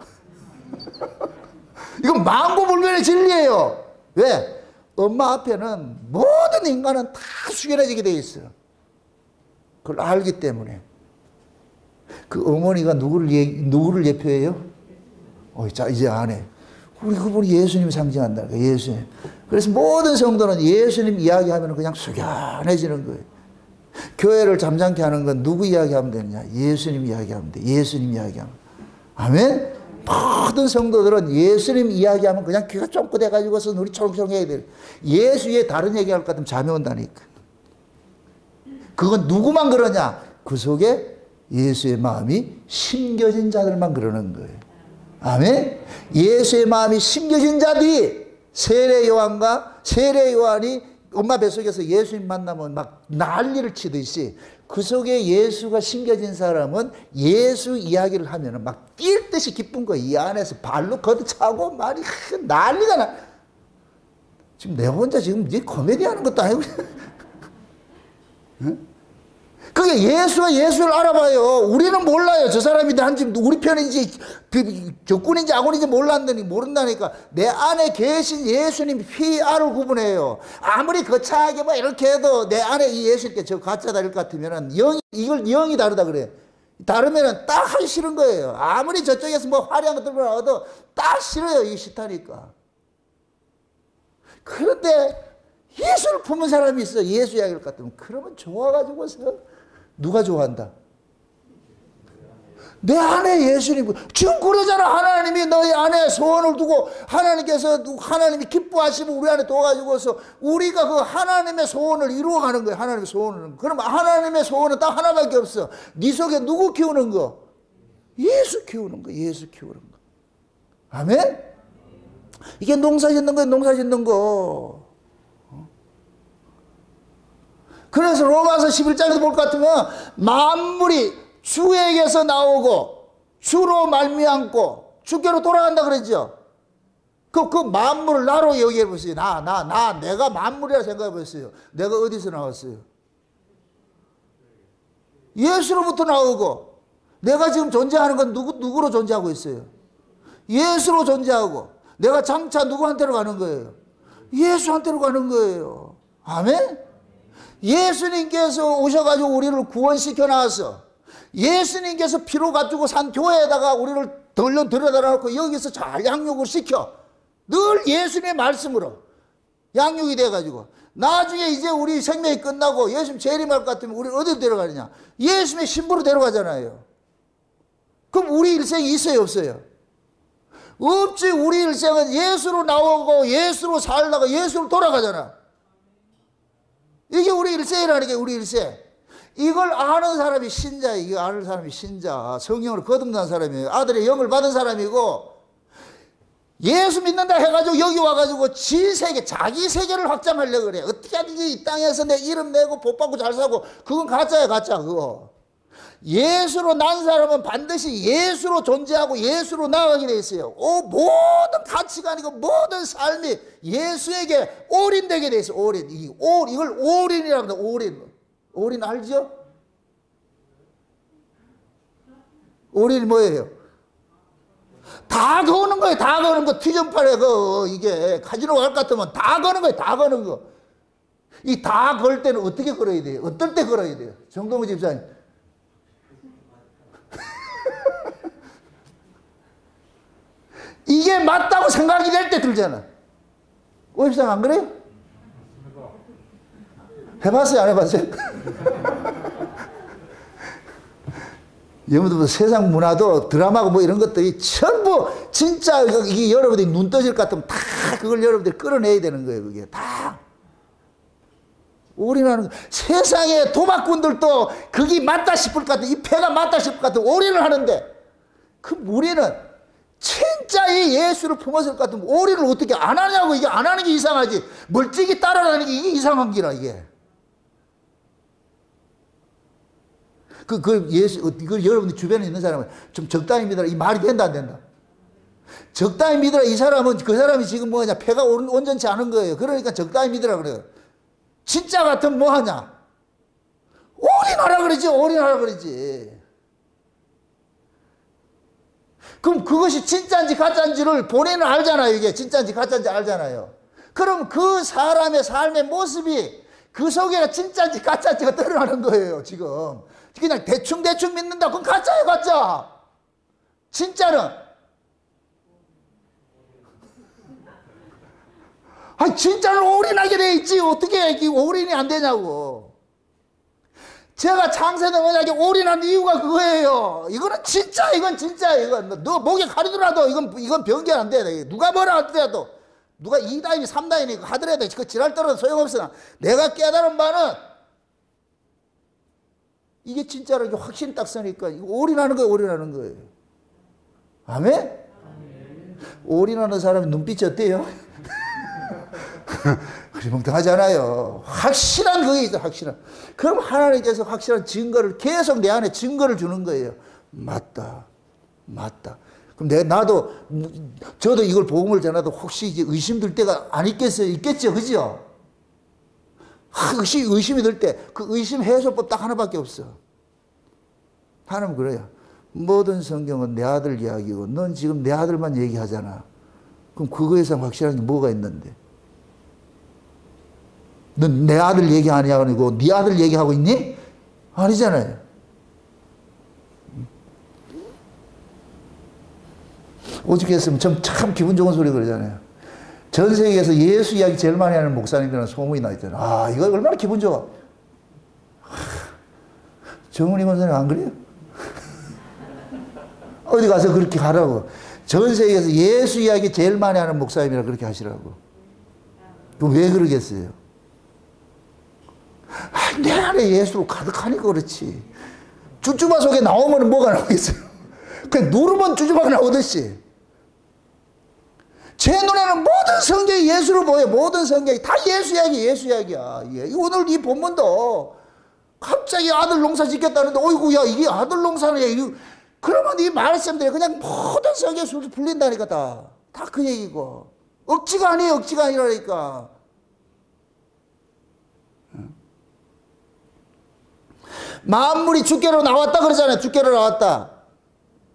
이건 망고불변의 진리예요. 왜? 엄마 앞에는 모든 인간은 다 숙연해지게 돼 있어요. 그걸 알기 때문에. 그 어머니가 누구를 예표해요? 자, 이제 안 해. 우리 그분이 예수님 상징한다. 예수님. 그래서 모든 성도는 예수님 이야기하면 그냥 숙연해지는 거예요. 교회를 잠잠케 하는 건 누구 이야기하면 되느냐? 예수님 이야기하면 돼. 예수님 이야기하면. 아멘? 모든 성도들은 예수님 이야기하면 그냥 귀가 쫑긋해가지고서 눈이 초롱초롱 해야 돼. 예수의 다른 얘기할 것 같으면 잠이 온다니까. 그건 누구만 그러냐? 그 속에 예수의 마음이 심겨진 자들만 그러는 거예요. 아멘? 예수의 마음이 심겨진 자들이 세례 요한이 엄마 뱃속에서 예수님 만나면 막 난리를 치듯이 그 속에 예수가 심겨진 사람은 예수 이야기를 하면 막 뛸 듯이 기쁜 거예요. 이 안에서 발로 걷어차고 말이 난리가 나. 지금 내 혼자 지금 코미디 하는 것도 아니고. 응? 그게 예수를 알아봐요. 우리는 몰라요. 저 사람이 우리 편인지 적군인지 아군인지 모른다니까. 내 안에 계신 예수님 PR을 구분해요. 아무리 거창하게 뭐 이렇게 해도 내 안에 이 예수님께 저 가짜다 이럴 것 같으면은 영이 다르다 그래. 다르면은 딱 하기 싫은 거예요. 아무리 저쪽에서 뭐 화려한 것들 나와도 딱 싫어요. 이게 싫다니까. 그런데 예수를 품은 사람이 있어. 예수 이야기를 같으면 그러면 좋아가지고서 누가 좋아한다? 내 안에 예수님. 지금 그러잖아. 하나님이 너희 안에 소원을 두고 하나님이 기뻐하시면 우리 안에 둬가지고서 우리가 그 하나님의 소원을 이루어가는 거예요. 하나님의 소원을. 그럼 하나님의 소원은 딱 하나밖에 없어. 네 속에 누구 키우는 거? 예수 키우는 거. 예수 키우는 거. 아멘? 이게 농사 짓는 거예요. 농사 짓는 거. 그래서 로마서 11장에서 볼 것 같으면 만물이 주에게서 나오고 주로 말미암고 주께로 돌아간다 그랬죠. 그 만물을 나로 여기해 보세요. 내가 만물이라 생각해 보세요. 내가 어디서 나왔어요? 예수로부터 나오고 내가 지금 존재하는 건 누구로 존재하고 있어요? 예수로 존재하고 내가 장차 누구한테로 가는 거예요? 예수한테로 가는 거예요. 아멘? 예수님께서 오셔가지고 우리를 구원시켜 나왔어. 예수님께서 피로 가지고 산 교회에다가 우리를 덜렁 들여다 놓고 여기서 잘 양육을 시켜. 늘 예수님의 말씀으로 양육이 돼가지고 나중에 이제 우리 생명이 끝나고 예수님 재림할 것 같으면 우리 어디로 데려가느냐? 예수님의 신부로 데려가잖아요. 그럼 우리 일생이 있어요, 없어요? 없지. 우리 일생은 예수로 나오고 예수로 살다가 예수로 돌아가잖아. 이게 우리 일생이라니까. 우리 일생. 이걸 아는 사람이 신자예요. 이거 아는 사람이 신자. 성령으로 거듭난 사람이에요. 아들의 영을 받은 사람이고, 예수 믿는다 해가지고 여기 와가지고 지 세계, 자기 세계를 확장하려고 그래. 어떻게 하든지 이 땅에서 내 이름 내고 복 받고 잘 살고, 그건 가짜야, 가짜, 그거. 예수로 난 사람은 반드시 예수로 존재하고 예수로 나아가게 돼 있어요. 모든 가치관이고 모든 삶이 예수에게 올인되게 돼 있어요. 올인. 이걸 올인이라고 합니다. 올인. 올인 알죠? 올인이 뭐예요? 다 거는 거예요. 다 거는 거. 튀전팔에 이게 카지노 갈 것 같으면 다 거는 거예요. 다 거는 거. 이 다 걸 때는 어떻게 걸어야 돼요? 어떨 때 걸어야 돼요? 정동우 집사님. 이게 맞다고 생각이 될 때 들잖아. 오입상 안 그래요? 해봤어요? 안 해봤어요? 여러분들 세상 문화도 드라마고 뭐 이런 것들이 전부 진짜 이게 여러분들이 눈 떠질 것 같으면 다 그걸 여러분들이 끌어내야 되는 거예요. 그게 다. 올인하는 거. 세상의 도박꾼들도 그게 맞다 싶을 것 같아. 이 패가 맞다 싶을 것 같아. 올인을 하는데 그 우리는 진짜 이 예수를 품었을 것 같으면 올인을 어떻게 안 하냐고. 이게 안 하는 게 이상하지. 멀찍이 따라가는 게 이게 이상한 기라 이게. 이걸 여러분들 주변에 있는 사람은 좀 적당히 믿어라. 이 말이 된다, 안 된다? 적당히 믿어라. 이 사람은, 그 사람이 지금 뭐냐, 패가 온전치 않은 거예요. 그러니까 적당히 믿으라 그래요. 진짜 같으면 뭐 하냐? 올인하라 그러지, 올인하라 그러지. 그럼 그것이 진짜인지 가짜인지를 본인은 알잖아요. 이게 진짜인지 가짜인지 알잖아요. 그럼 그 사람의 삶의 모습이 그 속에 진짜인지 가짜인지가 드러나는 거예요, 지금. 그냥 대충 믿는다. 그건 가짜예요, 가짜. 진짜는. 아니, 진짜는 올인하게 돼 있지. 어떻게 올인이 안 되냐고. 제가 창세는 만약에 올인한 이유가 그거예요. 이거는 진짜, 이건 진짜, 이건. 너 목에 칼이 들어도 이건 변경 안 돼. 누가 뭐라 하더라도, 누가 2단이, 3단이 하더라도 그 지랄 떨어도 소용없으나 내가 깨달은 바는 이게 진짜로 확신 딱 서니까 이거 올인하는 거예요, 올인하는 거예요. 아멘? 올인하는 사람의 눈빛이 어때요? 흐리멍텅하잖아요. 확실한 그게 있어, 확실한. 그럼 하나님께서 확실한 증거를 계속 내 안에 증거를 주는 거예요. 맞다, 맞다. 그럼 나도 저도 이걸 복음을 전하도 혹시 이제 의심될 때가 안 있겠어요? 있겠죠, 그죠? 의심이 들 때 그 의심 해소법 딱 하나밖에 없어. 하나님은 그래요. 모든 성경은 내 아들 이야기고 넌 지금 내 아들만 얘기하잖아. 그럼 그거 이상 확실한 게 뭐가 있는데? 넌 내 아들 얘기 아니고 네 아들 얘기하고 있니? 아니잖아요. 오죽 했으면 참 기분 좋은 소리 그러잖아요. 전 세계에서 예수 이야기 제일 많이 하는 목사님들은 소문이 나 있잖아요. 아, 이거 얼마나 기분 좋아. 정은이 권사님 안 그래요? 어디 가서 그렇게 하라고. 전 세계에서 예수 이야기 제일 많이 하는 목사님이라 그렇게 하시라고. 그럼 왜 그러겠어요? 아, 내 안에 예수로 가득하니까 그렇지. 쭈쭈바 속에 나오면 뭐가 나오겠어요? 그냥 누르면 쭈쭈바가 나오듯이. 제 눈에는 모든 성경이 예수로 보여. 모든 성경이 다 예수 이야기, 예수 이야기야. 오늘 이 본문도 갑자기 아들 농사 짓겠다는데, 어이구, 야, 이게 아들 농사네. 그러면 이 말씀들이 그냥 모든 성경에 술 풀린다니까, 다 그 얘기고. 억지가 아니에요, 억지가 아니라니까. 만물이 주께로 나왔다 그러잖아요. 주께로 나왔다.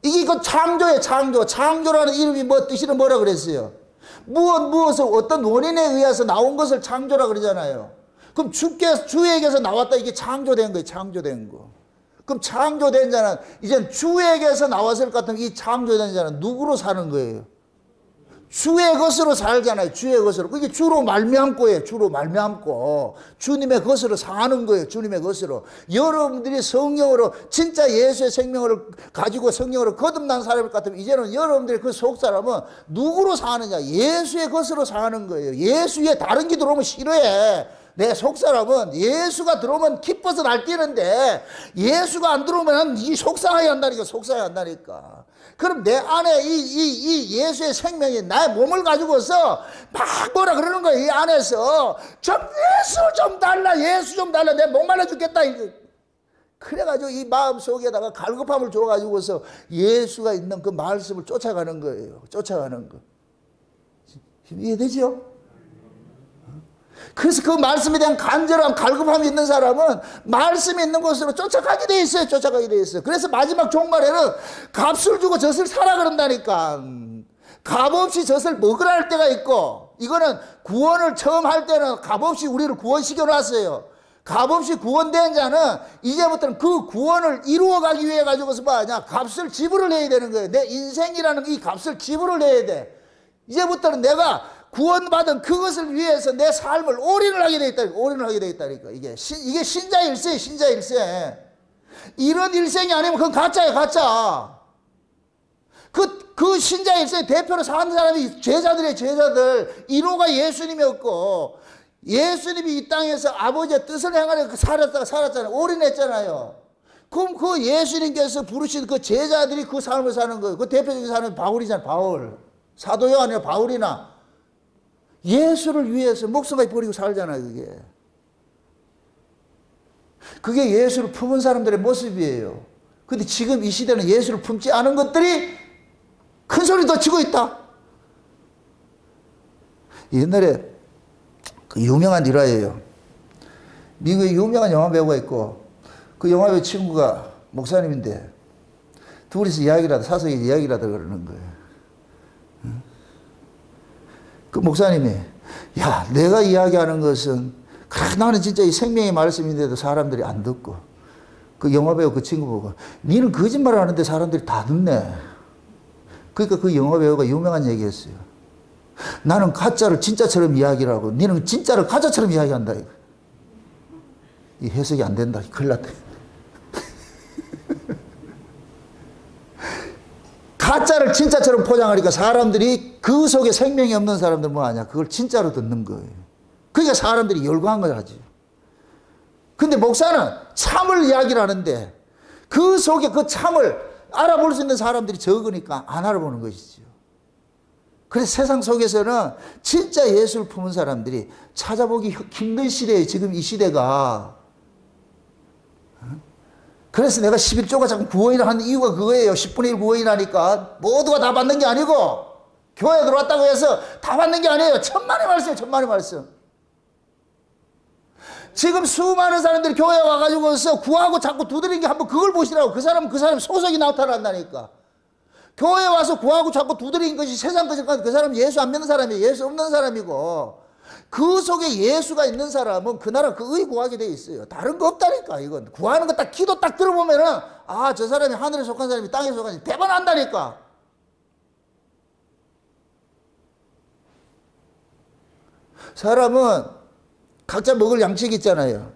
이게 그 창조예요, 창조. 창조라는 이름이 뭐 뜻이는 뭐라 그랬어요? 무엇을 어떤 원인에 의해서 나온 것을 창조라 그러잖아요. 그럼 주에게서 나왔다. 이게 창조된 거예요. 창조된 거. 그럼 창조된 자는 이젠 주에게서 나왔을 것 같으면 이 창조된 자는 누구로 사는 거예요? 주의 것으로 살잖아요. 주의 것으로. 그게 주로 말미암고예요. 주로 말미암고 주님의 것으로 사는 거예요. 주님의 것으로. 여러분들이 성령으로 진짜 예수의 생명을 가지고 성령으로 거듭난 사람일 것 같으면 이제는 여러분들의 그 속사람은 누구로 사느냐? 예수의 것으로 사는 거예요. 예수의 다른 게 들어오면 싫어해. 내 속사람은 예수가 들어오면 기뻐서 날뛰는데 예수가 안 들어오면 이 속상하게 한다니까. 속상하게 한다니까. 그럼 내 안에 이 예수의 생명이 나의 몸을 가지고서 막 뭐라 그러는 거야. 이 안에서 좀 예수 좀 달라. 예수 좀 달라. 내 목말라 죽겠다. 그래가지고 이 마음 속에다가 갈급함을 줘가지고서 예수가 있는 그 말씀을 쫓아가는 거예요. 쫓아가는 거. 이해되죠? 그래서 그 말씀에 대한 간절한 갈급함이 있는 사람은 말씀이 있는 곳으로 쫓아가게 돼 있어요. 쫓아가게 돼 있어요. 그래서 마지막 종말에는 값을 주고 젖을 사라 그런다니까. 값없이 젖을 먹으라 할 때가 있고, 이거는 구원을 처음 할 때는 값없이 우리를 구원시켜 놨어요. 값없이 구원된 자는 이제부터는 그 구원을 이루어가기 위해 가지고서 뭐하냐, 값을 지불을 해야 되는 거예요. 내 인생이라는 이 값을 지불을 해야 돼. 이제부터는 내가 구원받은 그것을 위해서 내 삶을 올인을 하게 돼 있다니까. 올인을 하게 돼 있다니까. 이게 신자일세. 신자일세. 이런 일생이 아니면 그건 가짜예요. 가짜. 그 신자일세 대표로 사는 사람이 제자들이에요. 제자들. 1호가 예수님이었고, 예수님이 이 땅에서 아버지의 뜻을 행하려고 살았잖아요. 올인했잖아요. 그럼 그 예수님께서 부르신 그 제자들이 그 삶을 사는 거예요. 그 대표적인 사람이 바울이잖아요. 바울. 사도 요한이나 바울이나. 예수를 위해서 목숨까지 버리고 살잖아요. 그게 예수를 품은 사람들의 모습이에요. 근데 지금 이 시대는 예수를 품지 않은 것들이 큰 소리 더 치고 있다. 옛날에 그 유명한 일화예요. 미국에 유명한 영화배우가 있고, 그 영화배우 친구가 목사님인데 둘이서 이야기를 하다, 사석에 이야기를 하다 그러는 거예요. 그 목사님이, 야, 내가 이야기하는 것은 나는 진짜 이 생명의 말씀인데도 사람들이 안 듣고, 그 영화배우 그 친구 보고, 니는 거짓말을 하는데 사람들이 다 듣네. 그러니까 그 영화배우가 유명한 얘기했어요. 나는 가짜를 진짜처럼 이야기를 하고 니는 진짜를 가짜처럼 이야기한다. 이 해석이 안 된다. 큰일 났다. 가짜를 진짜처럼 포장하니까 사람들이 그 속에 생명이 없는 사람들 뭐 하냐, 그걸 진짜로 듣는 거예요. 그러니까 사람들이 열광을 하지. 근데 목사는 참을 이야기를 하는데 그 속에 그 참을 알아볼 수 있는 사람들이 적으니까 안 알아보는 것이죠. 그래서 세상 속에서는 진짜 예수를 품은 사람들이 찾아보기 힘든 시대예요. 지금 이 시대가. 그래서 내가 11조가 자꾸 구원이라 하는 이유가 그거예요. 10분의 1 구원이라니까. 모두가 다 받는 게 아니고, 교회에 들어왔다고 해서 다 받는 게 아니에요. 천만의 말씀이에요. 천만의 말씀. 지금 수많은 사람들이 교회에 와가지고서 구하고 자꾸 두드리는 게 한번 그걸 보시라고. 그 사람 소속이 나타난다니까. 교회에 와서 구하고 자꾸 두드리는 것이 세상 것이니까 그 사람 예수 안 믿는 사람이에요. 예수 없는 사람이고, 그 속에 예수가 있는 사람은 그 나라 그의 구하게 돼 있어요. 다른 거 없다니까. 이건 구하는 거 딱 기도 딱 들어보면은, 아, 저 사람이 하늘에 속한 사람이 땅에 속한 사람이 대번 안다니까. 사람은 각자 먹을 양식이 있잖아요.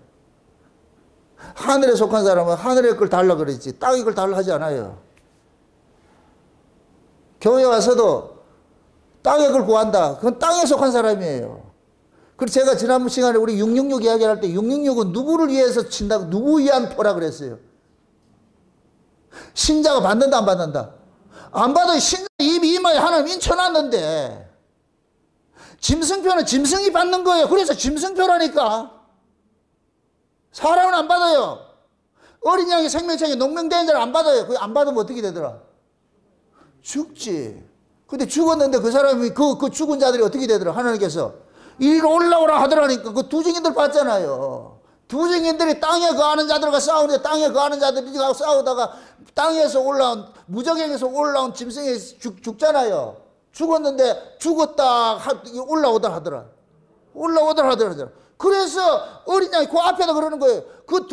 하늘에 속한 사람은 하늘의 걸 달라 그랬지 땅의 걸 달라 하지 않아요. 교회 와서도 땅의 걸 구한다. 그건 땅에 속한 사람이에요. 그래서 제가 지난번 시간에 우리 666 이야기할 때 666은 누구를 위해서 친다고, 누구 위한 표라 그랬어요. 신자가 받는다 안 받는다? 안 받아요. 신자 이마에 하나님 인쳐놨는데 짐승표는 짐승이 받는 거예요. 그래서 짐승표라니까. 사람은 안 받아요. 어린 양의 생명책에 농명된 자를 안 받아요. 그거 안 받으면 어떻게 되더라? 죽지. 근데 죽었는데 그 사람이 그 죽은 자들이 어떻게 되더라? 하나님께서 이리로 올라오라 하더라니까. 그 두 증인들 봤잖아요. 두 증인들이 땅에 거하는 자들과 싸우는데 땅에 거하는 자들이 싸우다가 땅에서 올라온, 무적행에서 올라온 짐승이 죽잖아요. 죽었는데 죽었다 올라오더라 하더라. 올라오더라 하더라. 그래서 어린 양이 그 앞에다 그러는 거예요. 그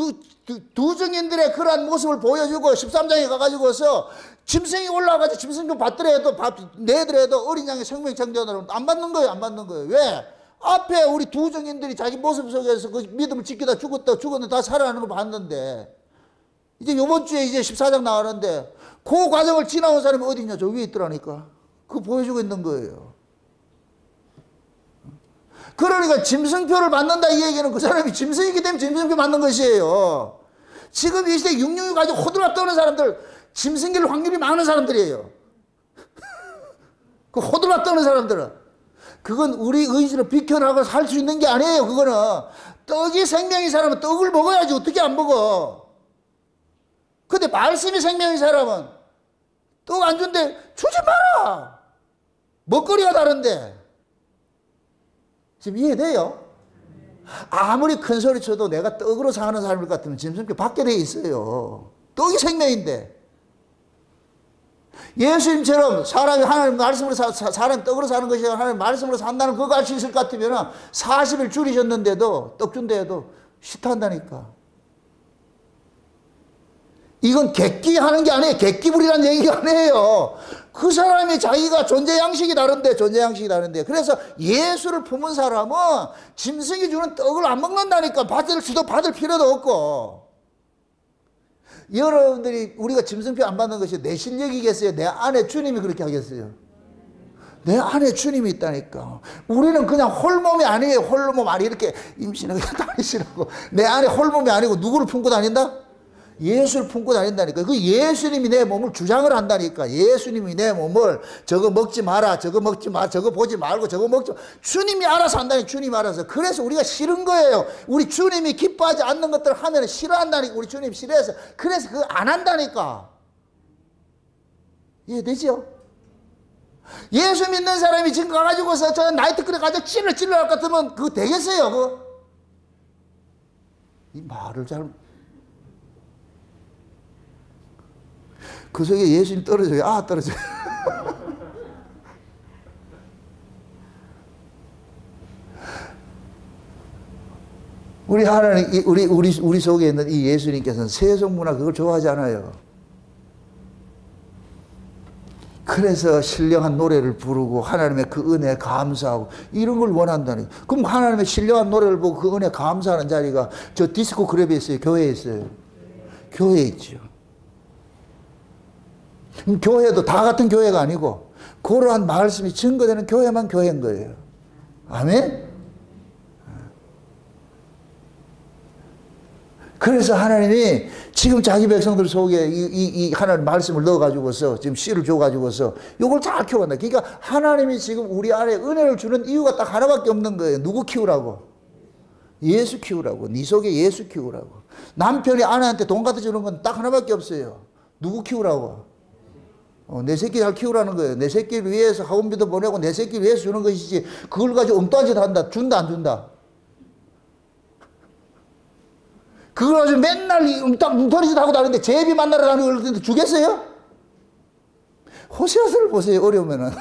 두 증인들의 그러한 모습을 보여주고 13장에 가가지고서 짐승이 올라가서 짐승 좀 받더라도 내더라도 어린 양의 생명 창조하는 안 받는 거예요. 안 받는 거예요. 왜? 앞에 우리 두 증인들이 자기 모습 속에서 그 믿음을 지키다 죽었는데 다 살아나는 걸 봤는데 이제 요번 주에 이제 14장 나가는데 그 과정을 지나온 사람이 어디 있냐? 저 위에 있더라니까. 그거 보여주고 있는 거예요. 그러니까 짐승표를 받는다 이 얘기는 그 사람이 짐승이기 때문에 짐승표 받는 것이에요. 지금 이 시대 666 가지고 호들갑 떠는 사람들 짐승길 확률이 많은 사람들이에요. 그 호들갑 떠는 사람들은 그건 우리 의지로 비켜나가고 살 수 있는 게 아니에요. 그거는 떡이 생명인 사람은 떡을 먹어야지 어떻게 안 먹어. 근데 말씀이 생명인 사람은 떡 안 준대 주지 마라. 먹거리가 다른데. 지금 이해돼요? 아무리 큰 소리 쳐도 내가 떡으로 사는 사람일 것 같으면 짐승표 받게 돼 있어요. 떡이 생명인데. 예수님처럼 사람이 하나님 말씀으로 사람이 떡으로 사는 것이 하나님 말씀으로 산다는 그거 알 수 있을 것 같으면 40일 줄이셨는데도 떡 준다 해도 싫다한다니까. 이건 객기하는 게 아니에요. 객기부리라는 얘기가 아니에요. 그 사람이 자기가 존재 양식이 다른데. 그래서 예수를 품은 사람은 짐승이 주는 떡을 안 먹는다니까. 받을 필요도 없고. 여러분들이 우리가 짐승표 안 받는 것이 내 실력이겠어요? 내 안에 주님이 그렇게 하겠어요? 내 안에 주님이 있다니까. 우리는 그냥 홀몸이 아니에요. 홀몸 아니 이렇게 임신하고 다니시라고. 내 안에 홀몸이 아니고 누구를 품고 다닌다? 예수를 품고 다닌다니까. 그 예수님이 내 몸을 주장을 한다니까. 예수님이 내 몸을 저거 먹지 마라, 저거 먹지 마, 저거 보지 말고 저거 먹지 마. 주님이 알아서 한다니까. 주님이 알아서. 그래서 우리가 싫은 거예요. 우리 주님이 기뻐하지 않는 것들을 하면 싫어한다니까. 우리 주님 싫어해서. 그래서 그거 안 한다니까. 이해되죠? 예수 믿는 사람이 지금 가가지고서 저 나이트클럽 가서 찔러 할 것 같으면 그거 되겠어요? 그거? 이 말을 잘. 그 속에 예수님 떨어져요. 떨어져요. 우리 하나님, 우리 속에 있는 이 예수님께서는 세속문화 그걸 좋아하지 않아요. 그래서 신령한 노래를 부르고 하나님의 그 은혜에 감사하고 이런 걸 원한다니. 그럼 하나님의 신령한 노래를 보고 그 은혜에 감사하는 자리가 저 디스코 클럽에 있어요? 교회에 있어요? 교회에 있죠. 교회도 다 같은 교회가 아니고 그러한 말씀이 증거되는 교회만 교회인 거예요. 아멘? 그래서 하나님이 지금 자기 백성들 속에 이 하나님 말씀을 넣어가지고서 지금 씨를 줘가지고서 이걸 잘 키워간다. 그러니까 하나님이 지금 우리 안에 은혜를 주는 이유가 딱 하나밖에 없는 거예요. 누구 키우라고? 예수 키우라고. 네 속에 예수 키우라고. 남편이 아내한테 돈 갖다 주는 건 딱 하나밖에 없어요. 누구 키우라고? 내 새끼 잘 키우라는 거예요. 내 새끼를 위해서 학원비도 보내고 내 새끼를 위해서 주는 것이지 그걸 가지고 엉뚱한 짓 한다. 준다 안 준다? 그걸 가지고 맨날 엉뚱한 짓 하고 다니는데 제비 만나러 가는 걸 주겠어요? 호세아서를 보세요. 어려우면은.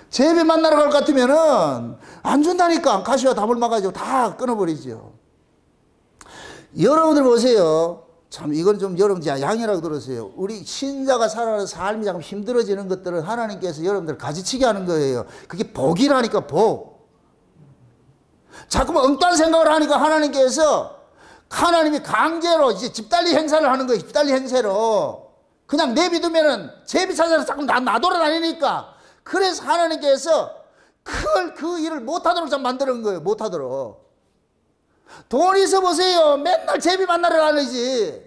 제비 만나러 갈 것 같으면은 안 준다니까. 가시와 담을 막아가지고 다 끊어버리죠. 여러분들 보세요. 참 이건 좀 여러분들 양해라고 들으세요. 우리 신자가 살아가는 삶이 자꾸 힘들어지는 것들은 하나님께서 여러분들 가지치게 하는 거예요. 그게 복이라니까 복. 자꾸만 엉뚱한 생각을 하니까 하나님이 강제로 이제 집달리 행사를 하는 거예요. 집달리 행세로. 그냥 내비두면은 제비 찾아서 자꾸 나돌아다니니까. 그래서 하나님께서 그 일을 못하도록 좀 만드는 거예요. 못하도록. 돈 있어 보세요. 맨날 제비 만나러 가는지.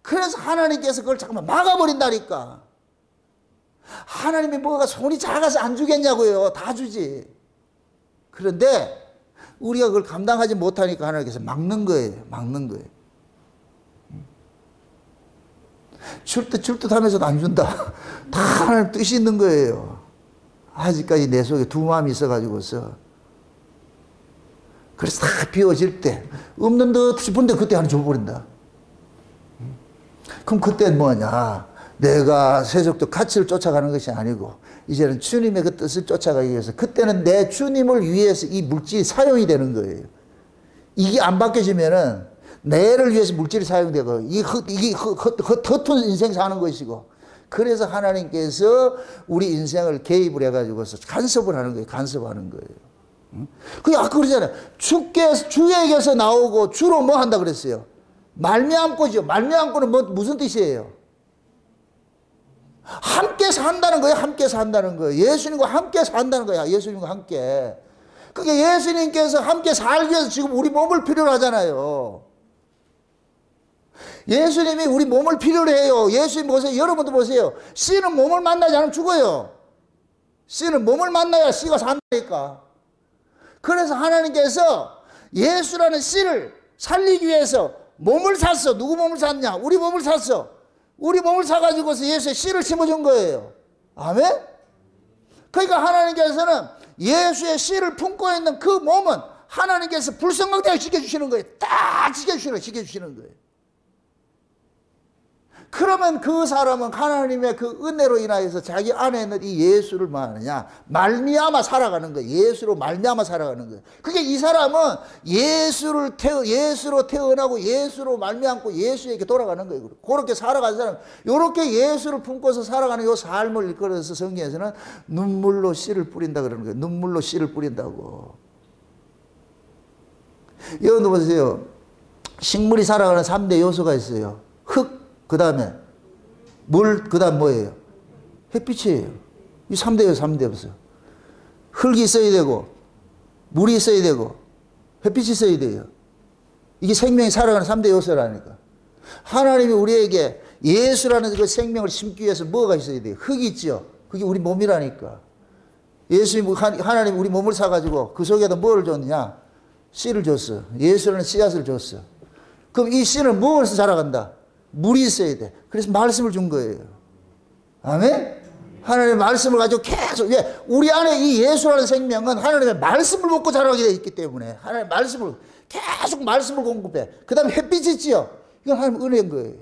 그래서 하나님께서 그걸 잠깐만 막아버린다니까. 하나님이 뭐가 손이 작아서 안 주겠냐고요. 다 주지. 그런데 우리가 그걸 감당하지 못하니까 하나님께서 막는 거예요. 막는 거예요. 줄 듯 하면서도 안 준다. 다 하나님 뜻이 있는 거예요. 아직까지 내 속에 두 마음이 있어가지고서. 그래서 다 비워질 때 없는 듯 싶은데 그때 하나 줘버린다. 그럼 그때는 뭐냐? 내가 세속적 가치를 쫓아가는 것이 아니고 이제는 주님의 그 뜻을 쫓아가기 위해서 그때는 내 주님을 위해서 이 물질이 사용이 되는 거예요. 이게 안 바뀌어지면은 내를 위해서 물질이 사용되고 이게 허튼 인생 사는 것이고 그래서 하나님께서 우리 인생을 개입을 해가지고서 간섭을 하는 거예요. 간섭하는 거예요. 그게 아까 그러잖아요. 주에게서 나오고 주로 뭐 한다 그랬어요? 말미암고죠. 말미암고는 무슨 뜻이에요? 함께 산다는 거예요. 함께 산다는 거예요. 예수님과 함께 산다는 거야. 예수님과 함께. 그게 예수님께서 함께 살기 위해서 지금 우리 몸을 필요로 하잖아요. 예수님이 우리 몸을 필요로 해요. 예수님 보세요. 여러분도 보세요. 씨는 몸을 만나지 않으면 죽어요. 씨는 몸을 만나야 씨가 산다니까. 그래서 하나님께서 예수라는 씨를 살리기 위해서 몸을 샀어. 누구 몸을 샀냐? 우리 몸을 샀어. 우리 몸을 사가지고서 예수의 씨를 심어준 거예요. 아멘? 그러니까 하나님께서는 예수의 씨를 품고 있는 그 몸은 하나님께서 불성강대하게 지켜주시는 거예요. 딱 지켜주시는 거예요. 그러면 그 사람은 하나님의 그 은혜로 인하여서 자기 안에 있는 이 예수를 뭐 하느냐? 말미암아 살아가는 거예요. 예수로 말미암아 살아가는 거예요. 그게 이 사람은 예수로 태어나고 예수로 말미암고 예수에게 돌아가는 거예요. 그렇게 살아가는 사람, 이렇게 예수를 품고서 살아가는 이 삶을 이끌어서 성경에서는 눈물로 씨를 뿌린다 그러는 거예요. 눈물로 씨를 뿌린다고. 여러분 보세요. 식물이 살아가는 3대 요소가 있어요. 흙, 그 다음에 물, 그 다음 뭐예요? 햇빛이에요. 이 3대 요소, 3대 요소. 흙이 있어야 되고 물이 있어야 되고 햇빛이 있어야 돼요. 이게 생명이 살아가는 3대 요소라니까. 하나님이 우리에게 예수라는 그 생명을 심기 위해서 뭐가 있어야 돼요? 흙이 있죠. 그게 우리 몸이라니까. 하나님이 우리 몸을 사가지고 그 속에다 뭐를 줬느냐? 씨를 줬어. 예수라는 씨앗을 줬어. 그럼 이 씨는 무엇에서 자라간다? 물이 있어야 돼. 그래서 말씀을 준 거예요. 아멘? 하나님의 말씀을 가지고 계속, 왜? 우리 안에 이 예수라는 생명은 하나님의 말씀을 먹고 자라게 되어 있기 때문에 하나님의 말씀을, 계속 말씀을 공급해. 그 다음에 햇빛이 있지요. 이건 하나님의 은혜인 거예요.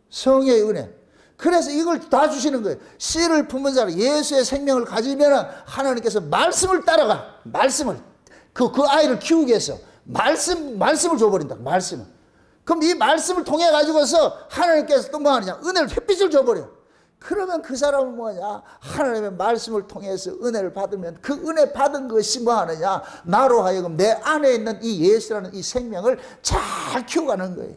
성의 은혜. 그래서 이걸 다 주시는 거예요. 씨를 품은 자는 예수의 생명을 가지면 하나님께서 말씀을 따라가. 말씀을. 그 아이를 키우기 위해서 말씀을 줘버린다. 말씀을. 그럼 이 말씀을 통해 가지고서 하나님께서 또 뭐 하느냐? 은혜를, 햇빛을 줘버려. 그러면 그 사람은 뭐냐? 하나님의 말씀을 통해서 은혜를 받으면 그 은혜 받은 것이 뭐 하느냐? 나로 하여금 내 안에 있는 이 예수라는 이 생명을 잘 키워가는 거예요.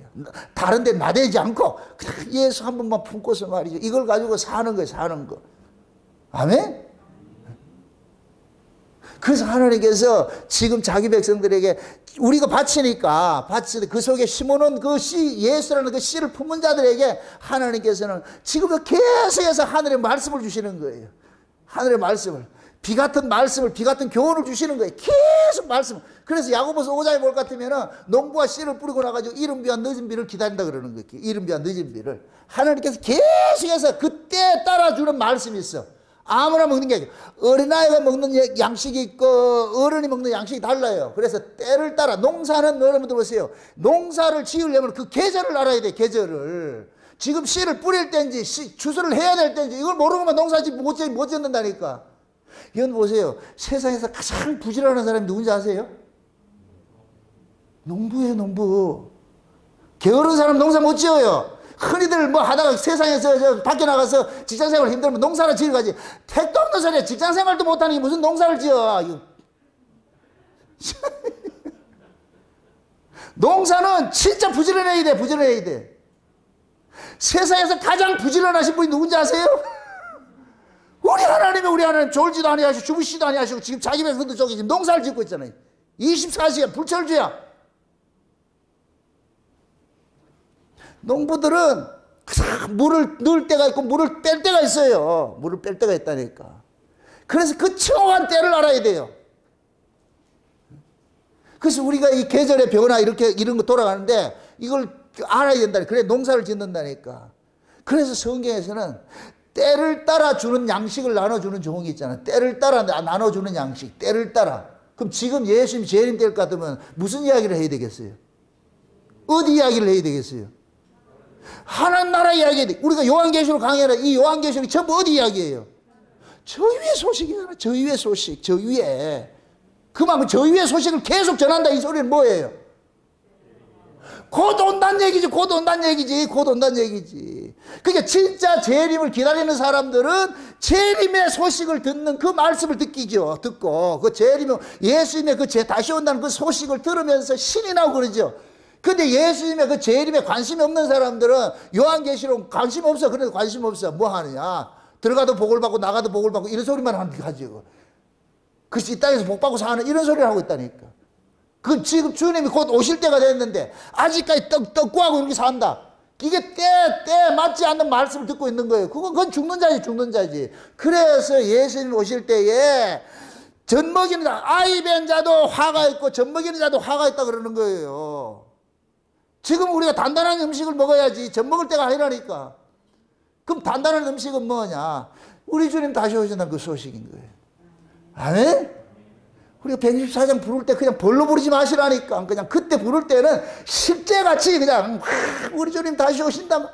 다른 데 나대지 않고 그냥 예수 한 번만 품고서 말이죠. 이걸 가지고 사는 거예요. 사는 거. 아멘? 그래서 하나님께서 지금 자기 백성들에게 우리가 바치니까 그 속에 심어놓은 그 씨, 예수라는 그 씨를 품은 자들에게 하나님께서는 지금도 계속해서 하늘의 말씀을 주시는 거예요. 하늘의 말씀을. 비 같은 말씀을, 비 같은 교훈을 주시는 거예요. 계속 말씀. 그래서 야고보서 5장에 볼 것 같으면 농부가 씨를 뿌리고 나가지고 이른 비와 늦은 비를 기다린다 그러는 거예요. 이른 비와 늦은 비를. 하나님께서 계속해서 그때 따라주는 말씀이 있어. 아무나 먹는 게 아니고 어린아이가 먹는 양식이 있고 어른이 먹는 양식이 달라요. 그래서 때를 따라 농사는 여러분들 보세요. 농사를 지으려면 그 계절을 알아야 돼. 계절을. 지금 씨를 뿌릴 때인지 추수를 해야 될 때인지 이걸 모르면 농사짓 못 짓는다니까. 이건 보세요. 세상에서 가장 부지런한 사람이 누군지 아세요? 농부예요. 농부. 게으른 사람 농사 못 지어요. 흔히들 뭐 하다가 세상에서 밖에 나가서 직장생활 힘들면 농사를 지으러 가지. 택도 없는 소리야. 직장생활도 못하니 무슨 농사를 지어. 농사는 진짜 부지런해야 돼. 부지런해야 돼. 세상에서 가장 부지런하신 분이 누군지 아세요? 우리 하나님 졸지도 아니하시고 주무시지도 아니하시고 지금 자기 백성들 쪽에 지금 농사를 짓고 있잖아요. 24시간 불철주야. 농부들은 물을 넣을 때가 있고 물을 뺄 때가 있어요. 물을 뺄 때가 있다니까. 그래서 그 정확한 때를 알아야 돼요. 그래서 우리가 이 계절의 변화 이런 거 돌아가는데 이걸 알아야 된다. 그래 농사를 짓는다니까. 그래서 성경에서는 때를 따라 주는 양식을 나눠주는 종이 있잖아. 때를 따라 나눠주는 양식. 때를 따라. 그럼 지금 예수님 재림 될 것 같으면 무슨 이야기를 해야 되겠어요? 어디 이야기를 해야 되겠어요? 하나님 나라 이야기. 우리가 요한계시록 강의하는 이 요한계시록이 전부 어디 이야기예요? 저 위의 소식이잖아. 저 위의 소식. 저 위에. 그만큼 저 위의 소식을 계속 전한다. 이 소리는 뭐예요? 곧 온다는 얘기지. 곧 온다는 얘기지. 곧 온다는 얘기지. 그러니까 진짜 재림을 기다리는 사람들은 재림의 소식을 듣는 그 말씀을 듣기죠. 듣고 그 재림, 예수님의 그 다시 온다는 그 소식을 들으면서 신이 나고 그러죠. 근데 예수님의 그 재림에 관심이 없는 사람들은 요한계시록 관심 없어. 그래도 관심 없어. 뭐 하느냐? 들어가도 복을 받고 나가도 복을 받고 이런 소리만 하지. 그래서 이 땅에서 복 받고 사는 이런 소리를 하고 있다니까. 그 지금 주님이 곧 오실 때가 됐는데 아직까지 떡구하고 이렇게 산다. 이게 때 맞지 않는 말씀을 듣고 있는 거예요. 그건 죽는 자지, 죽는 자지. 그래서 예수님 오실 때에 젖먹이는 자, 아이 뵌 자도 화가 있고 젖먹이는 자도 화가 있다 그러는 거예요. 지금 우리가 단단한 음식을 먹어야지 젖먹을 때가 아니라니까. 그럼 단단한 음식은 뭐냐? 우리 주님 다시 오신다는 그 소식인 거예요. 아멘? 우리가 124장 부를 때 그냥 벌로 부르지 마시라니까. 그냥 그때 부를 때는 십제같이 그냥 우리 주님 다시 오신다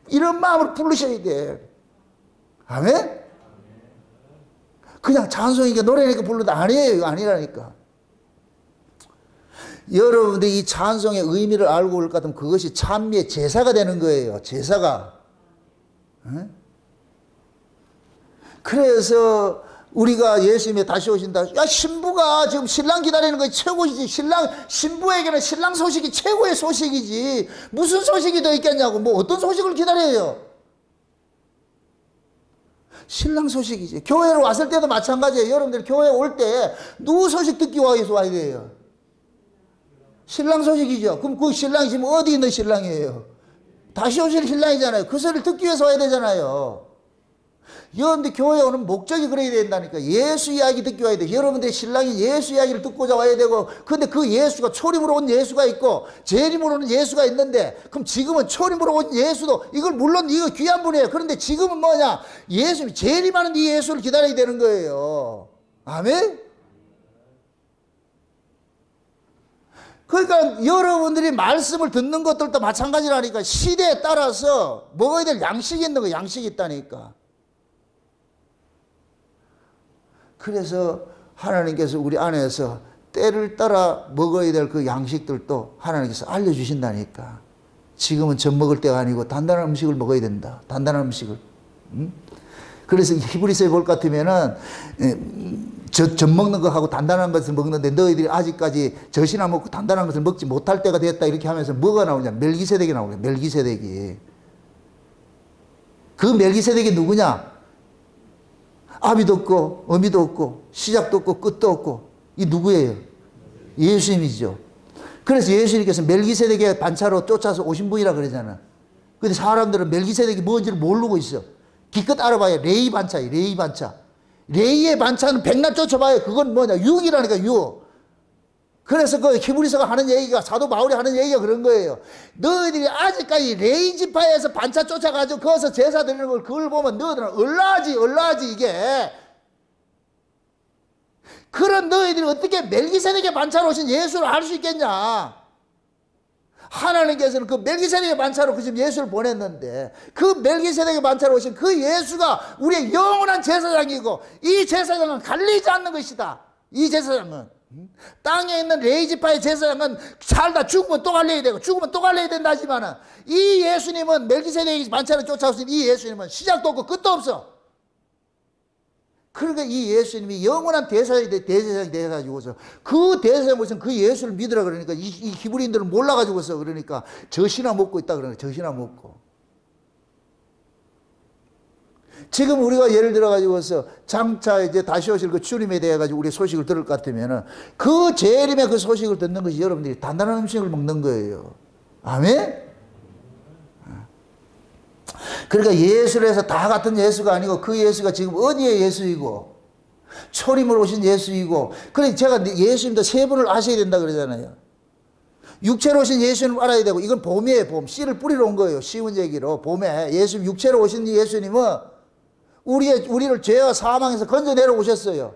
이런 마음으로 부르셔야 돼. 아멘? 그냥 찬송이니까 노래니까 부르다 아니에요. 이거 아니라니까. 여러분들이 이 찬송의 의미를 알고 올 것 같으면 그것이 찬미의 제사가 되는 거예요. 제사가. 그래서 우리가 예수님이 다시 오신다. 야, 신부가 지금 신랑 기다리는 거 최고이지. 신부에게는 신랑 소식이 최고의 소식이지. 무슨 소식이 더 있겠냐고. 뭐 어떤 소식을 기다려요? 신랑 소식이지. 교회로 왔을 때도 마찬가지예요. 여러분들 교회 올 때 누구 소식 듣기 위해서 와야 돼요? 신랑 소식이죠. 그럼 그 신랑이 지금 어디 있는 신랑이에요? 다시 오실 신랑이잖아요. 그 소리를 듣기 위해서 와야 되잖아요. 여러분들 교회에 오는 목적이 그래야 된다니까. 예수 이야기 듣기 와야 돼. 여러분들의 신랑이 예수 이야기를 듣고자 와야 되고, 근데 그 예수가 초림으로 온 예수가 있고 재림으로 오는 예수가 있는데, 그럼 지금은 초림으로 온 예수도 이걸 물론 이거 귀한 분이에요. 그런데 지금은 뭐냐? 예수님이 재림하는 이 예수를 기다려야 되는 거예요. 아멘? 그러니까 여러분들이 말씀을 듣는 것들도 마찬가지라니까. 시대에 따라서 먹어야 될 양식이 있는 거, 양식이 있다니까. 그래서 하나님께서 우리 안에서 때를 따라 먹어야 될 그 양식들도 하나님께서 알려주신다니까. 지금은 젖 먹을 때가 아니고 단단한 음식을 먹어야 된다. 단단한 음식을. 그래서 히브리서에 볼 것 같으면은 젖 먹는 거하고 단단한 것을 먹는데 너희들이 아직까지 젖이나 먹고 단단한 것을 먹지 못할 때가 됐다 이렇게 하면서 뭐가 나오냐? 멜기세덱이 나오냐? 멜기세덱이. 그 멜기세덱이 누구냐? 아비도 없고 어미도 없고 시작도 없고 끝도 없고 이 누구예요? 예수님이죠. 그래서 예수님께서 멜기세덱의 반차로 쫓아서 오신 분이라 그러잖아. 근데 사람들은 멜기세덱이 뭔지를 모르고 있어. 기껏 알아봐야 레이 반차예요. 레이 반차. 레이의 반차는 백날 쫓아봐야 그건 뭐냐? 육이라니까 육. 그래서 그 히브리서가 하는 얘기가, 사도 바울이 하는 얘기가 그런 거예요. 너희들이 아직까지 레이 지파에서 반차 쫓아가지고 거기서 제사 드리는 걸 그걸 보면 너희들은 얼라지 이게. 그런 너희들이 어떻게 멜기세덱의 반차로 오신 예수를 알 수 있겠냐? 하나님께서는 그 멜기세덱의 반차로 그 지금 예수를 보냈는데, 그 멜기세덱의 반차로 오신 그 예수가 우리의 영원한 제사장이고, 이 제사장은 갈리지 않는 것이다. 이 제사장은 땅에 있는 레이지파의 제사장은 살다 죽으면 또 갈려야 되고 죽으면 또 갈려야 된다 하지만은, 이 예수님은 멜기세덱의 반차를 쫓아오신 이 예수님은 시작도 없고 끝도 없어. 그러니까 이 예수님이 영원한 대제사장이 돼가지고서 그 대제사장 모신 그 예수를 믿으라 그러니까 이 히브리인들은 몰라가지고서 그러니까 젖이나 먹고 있다 그러니까 젖이나 먹고. 지금 우리가 예를 들어가지고서 장차 이제 다시 오실 그 주님에 대해 가지고 우리 소식을 들을 것 같으면은 그 재림의 그 소식을 듣는 것이 여러분들이 단단한 음식을 먹는 거예요. 아멘? 그러니까 예수를 해서 다 같은 예수가 아니고 그 예수가 지금 어디에 예수이고 초림으로 오신 예수이고. 그래 제가 예수님도 세 분을 아셔야 된다 그러잖아요. 육체로 오신 예수님을 알아야 되고, 이건 봄이에요. 봄. 씨를 뿌리러 온 거예요. 쉬운 얘기로. 봄에 예수님 육체로 오신 예수님은 우리를 죄와 사망에서 건져 내려 오셨어요.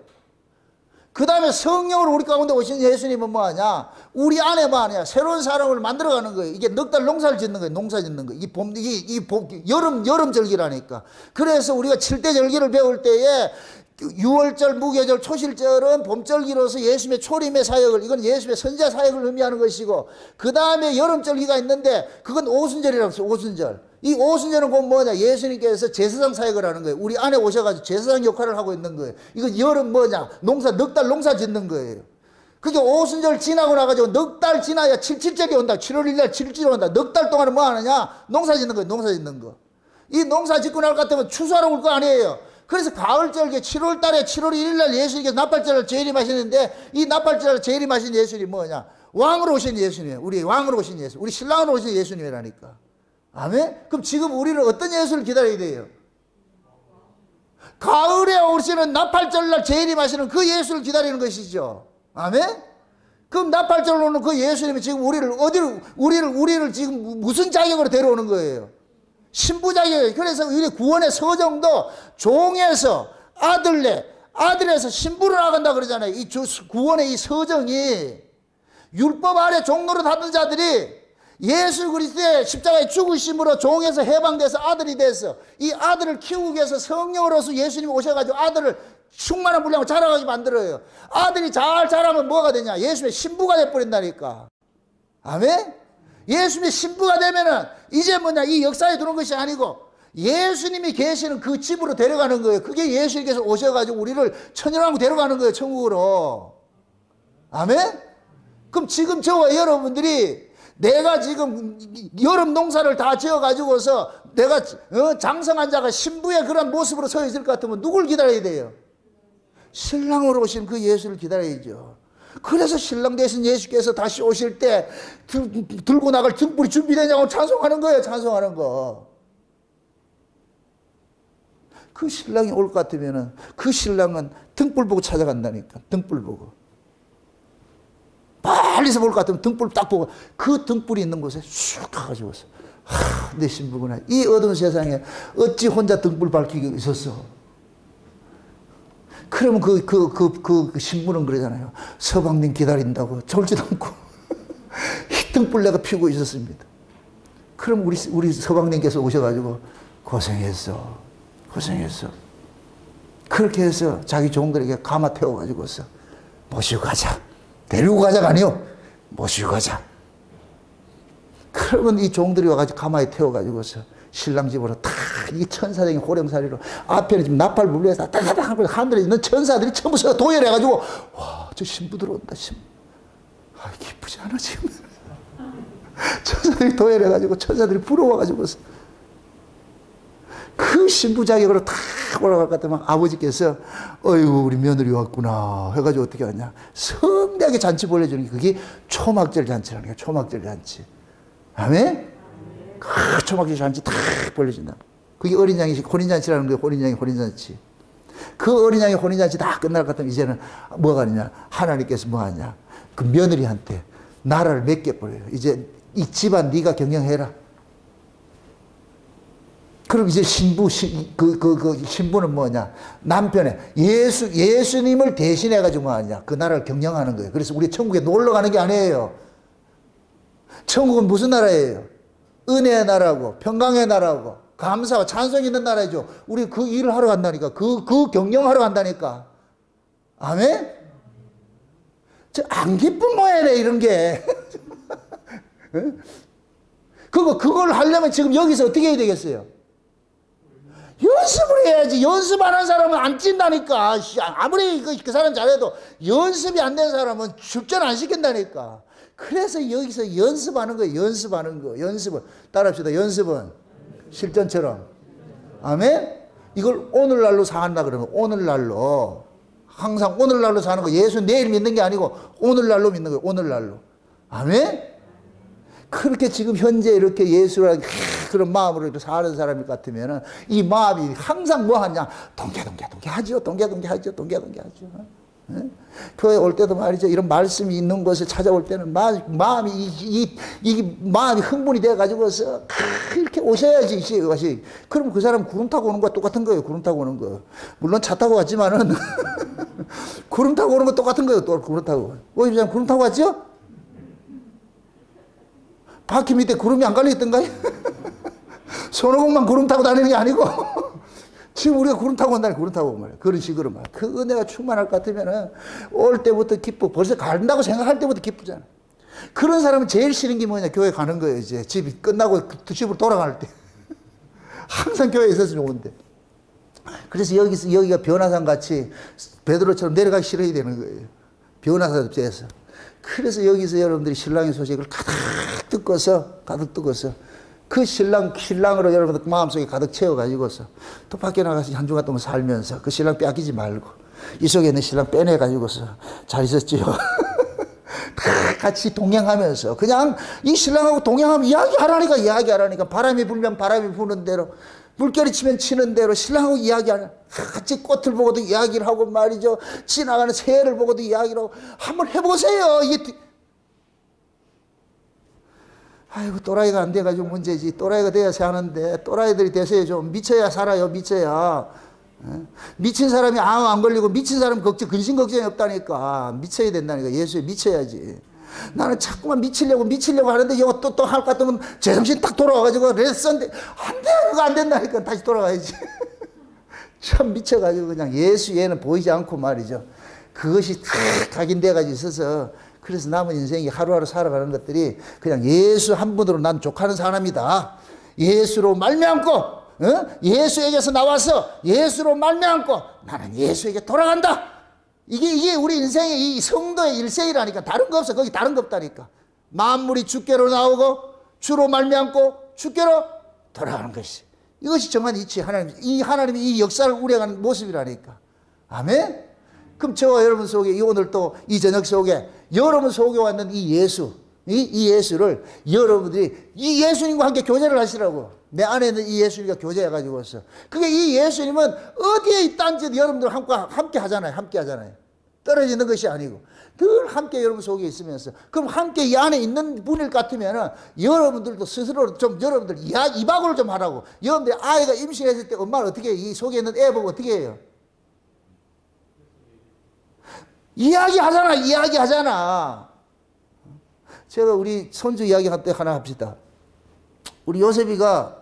그 다음에 성령으로 우리 가운데 오신 예수님은 뭐하냐? 우리 안에 뭐하냐? 새로운 사람을 만들어가는 거예요. 이게 넉 달 농사를 짓는 거예요. 농사 짓는 거. 여름절기라니까. 그래서 우리가 7대 절기를 배울 때에 6월절, 무교절, 초실절은 봄절기로서 예수님의 초림의 사역을, 이건 예수님의 선지자 사역을 의미하는 것이고, 그 다음에 여름절기가 있는데 그건 오순절이라고 했어요. 오순절. 이 오순절은 곧 뭐냐? 예수님께서 제사장 사역을 하는 거예요. 우리 안에 오셔가지고 제사장 역할을 하고 있는 거예요. 이거 여름 뭐냐? 넉 달 농사 짓는 거예요. 그게 오순절 지나고 나가지고 넉 달 지나야 77절이 온다. 7월 1일 7일절이 온다. 넉 달 동안은 뭐 하느냐? 농사 짓는 거예요. 농사 짓는 거. 이 농사 짓고 날 것 같으면 추수하러 올 거 아니에요. 그래서 가을절기 7월 달에 7월 1일 날 예수님께서 나팔절을 재림하시는데, 이 나팔절을 재림하신 예수님이 뭐냐? 왕으로 오신 예수님. 우리 왕으로 오신 예수. 우리 신랑으로 오신 예수님이라니까. 아멘? 그럼 지금 우리는 어떤 예수를 기다려야 돼요? 가을에 오시는 나팔절날 재림하시는 그 예수를 기다리는 것이죠. 아멘? 그럼 나팔절 오는 그 예수님이 지금 우리를 지금 무슨 자격으로 데려오는 거예요? 신부 자격이에요. 그래서 우리 구원의 서정도 종에서 아들에서 신부로 나간다 그러잖아요. 이 구원의 이 서정이 율법 아래 종노릇 하던 자들이 예수 그리스도의 십자가의 죽으심으로 종에서 해방돼서 아들이 돼서 이 아들을 키우기 위해서 성령으로서 예수님이 오셔가지고 아들을 충만한 분량을 자라가게 만들어요. 아들이 잘 자라면 뭐가 되냐? 예수님의 신부가 돼버린다니까. 아멘? 예수님의 신부가 되면은 이제 뭐냐? 이 역사에 들어온 것이 아니고 예수님이 계시는 그 집으로 데려가는 거예요. 그게 예수님께서 오셔가지고 우리를 천연왕국 데려가는 거예요. 천국으로. 아멘? 그럼 지금 저와 여러분들이 내가 지금 여름 농사를 다 지어가지고서 내가 장성한 자가 신부의 그런 모습으로 서 있을 것 같으면 누굴 기다려야 돼요? 신랑으로 오신 그 예수를 기다려야죠. 그래서 신랑 되신 예수께서 다시 오실 때 들고 나갈 등불이 준비되냐고 찬송하는 거예요. 찬송하는 거. 그 신랑이 올 것 같으면은 그 신랑은 등불 보고 찾아간다니까. 등불 보고. 멀리서 볼 것 같으면 등불 딱 보고 그 등불이 있는 곳에 쑥 가가지고서 내 신부구나. 이 어두운 세상에 어찌 혼자 등불 밝히고 있었어. 그러면 그 신부는 그러잖아요. 서방님 기다린다고 졸지도 않고 등불 내가 피우고 있었습니다. 그럼 우리 서방님께서 오셔가지고 고생했어. 그렇게 해서 자기 종들에게 감아 태워가지고서 모시고 가자. 데리고 가자가 아니요. 모시고 가자. 그러면 이 종들이 와가지고 가마에 태워가지고서 신랑 집으로 탁, 이 천사적인 호령사리로 앞에는 지금 나팔 불려서 따다닥 하고 하늘에 있는 천사들이 전부 도열해가지고, 와, 저 신부 들어온다, 신부. 아, 기쁘지 않아, 지금. 천사들이 도열해가지고, 천사들이 부러워가지고서. 그 신부 자격으로 탁 올라갈 것 같으면 아버지께서 어이구 우리 며느리 왔구나 해가지고 어떻게 하냐 성대하게 잔치 벌려주는 게 그게 초막절 잔치라는 거예요. 초막절 잔치. 아멘? 그 초막절 잔치 탁 벌려준다. 그게 어린 양이 혼인잔치라는 거예요. 어린 양이 혼인잔치. 그 어린 양이 혼인잔치 다 끝날 것 같으면 이제는 뭐가 하느냐 하나님께서 뭐 하냐 그 며느리한테 나라를 맡겨버려요. 이제 이 집안 네가 경영해라. 그럼 이제 신부는 뭐냐? 남편의 예수님을 대신해가지고 뭐 하냐? 그 나라를 경영하는 거예요. 그래서 우리 천국에 놀러 가는 게 아니에요. 천국은 무슨 나라예요? 은혜의 나라고, 평강의 나라고, 감사와 찬송이 있는 나라죠. 우리 그 일을 하러 간다니까. 그 경영하러 간다니까. 아멘? 안 기쁜 모양이네, 이런 게. 그걸 하려면 지금 여기서 어떻게 해야 되겠어요? 연습을 해야지. 연습 안 한 사람은 안 찐다니까. 아무리 그 사람 잘해도 연습이 안 된 사람은 출전 안 시킨다니까. 그래서 여기서 연습하는 거예요. 연습하는 거. 연습은. 따라합시다. 연습은 실전처럼. 아멘? 이걸 오늘날로 사한다 그러면 오늘날로. 항상 오늘날로 사는 거. 예수 내일 믿는 게 아니고 오늘날로 믿는 거예요. 오늘날로. 아멘? 그렇게 지금 현재 이렇게 예수랑 그런 마음으로 이렇게 사는 사람일 것 같으면은 이 마음이 항상 뭐 하냐? 동계하죠. 동계하죠. 교회 올 때도 말이죠. 이런 말씀이 있는 곳에 찾아올 때는 마음이 마음이 흥분이 돼가지고서 이렇게 오셔야지. 그럼 그 사람 구름 타고 오는 거와 똑같은 거예요. 구름 타고 오는 거. 물론 차 타고 왔지만은 구름 타고 오는 거 똑같은 거예요. 또 구름 타고. 집사님 구름 타고 왔죠? 바퀴 밑에 구름이 안 깔려있던가요? 손오공만 구름 타고 다니는 게 아니고 지금 우리가 구름 타고 온다니 구름 타고 말이야. 그런 식으로 말. 그 은혜가 충만할 것 같으면은 올 때부터 기쁘고 벌써 간다고 생각할 때부터 기쁘잖아. 그런 사람은 제일 싫은 게 뭐냐? 교회 가는 거예요. 이제 집이 끝나고 집으로 돌아갈 때. 항상 교회에 있어서 좋은데. 그래서 여기가 변화산 같이 베드로처럼 내려가기 싫어야 되는 거예요. 변화산 돼서. 그래서 여기서 여러분들이 신랑의 소식을 가득 듣고서 그 신랑으로 여러분들 마음속에 가득 채워가지고서 또 밖에 나가서 한 주간 동안 살면서 그 신랑 빼앗기지 말고 이 속에 있는 신랑 빼내가지고서 잘 있었지요. 같이 동행하면서 그냥 이 신랑하고 동행하면 이야기하라니까 바람이 불면 바람이 부는 대로 물결이 치면 치는 대로 신랑하고 이야기하는 같이 꽃을 보고도 이야기를 하고 말이죠. 지나가는 새를 보고도 이야기를 하고 한번 해보세요. 이게 아이고 또라이가 안 돼가지고 문제지. 또라이가 돼야지 하는데 또라이들이 돼서야 좀 미쳐야 살아요. 미쳐야. 미친 사람이 암 안 걸리고 미친 사람 근심 걱정이 없다니까. 미쳐야 된다니까. 예수에 미쳐야지. 나는 자꾸만 미치려고 하는데 이거 또 할 것 같으면 제정신 딱 돌아와가지고 레슨인데 안 돼. 그거 안 된다니까. 다시 돌아가야지. 참 미쳐가지고 그냥 예수 얘는 보이지 않고 말이죠. 그것이 탁 각인돼가지고 있어서 그래서 남은 인생이 하루하루 살아가는 것들이 그냥 예수 한 분으로 난 족하는 사람이다. 예수로 말미암고 예수에게서 나와서 예수로 말미암고 나는 예수에게 돌아간다. 이게 우리 인생의 이 성도의 일생이라니까. 다른 거 없어. 거기 다른 거 없다니까. 만물이 주께로 나오고 주로 말미암고 주께로 돌아가는 것이. 이것이 정한 이치 하나님이 이 역사를 운행하는 모습이라니까. 아멘. 그럼 저와 여러분 속에 오늘 또 이 저녁 속에 여러분 속에 왔는 이 예수, 이 예수를 여러분들이 이 예수님과 함께 교제를 하시라고. 내 안에 있는 이 예수님과 교제해가지고서. 그게 이 예수님은 어디에 있단지 여러분들 함께 하잖아요. 함께 하잖아요. 떨어지는 것이 아니고. 늘 함께 여러분 속에 있으면서. 그럼 함께 이 안에 있는 분일 같으면은 여러분들도 스스로 좀 여러분들 이박을 좀 하라고. 여러분들 아이가 임신했을 때 엄마는 어떻게 해요? 이 속에 있는 애 보고 어떻게 해요? 이야기하잖아. 제가 우리 손주 이야기 할 때 하나 합시다. 우리 요셉이가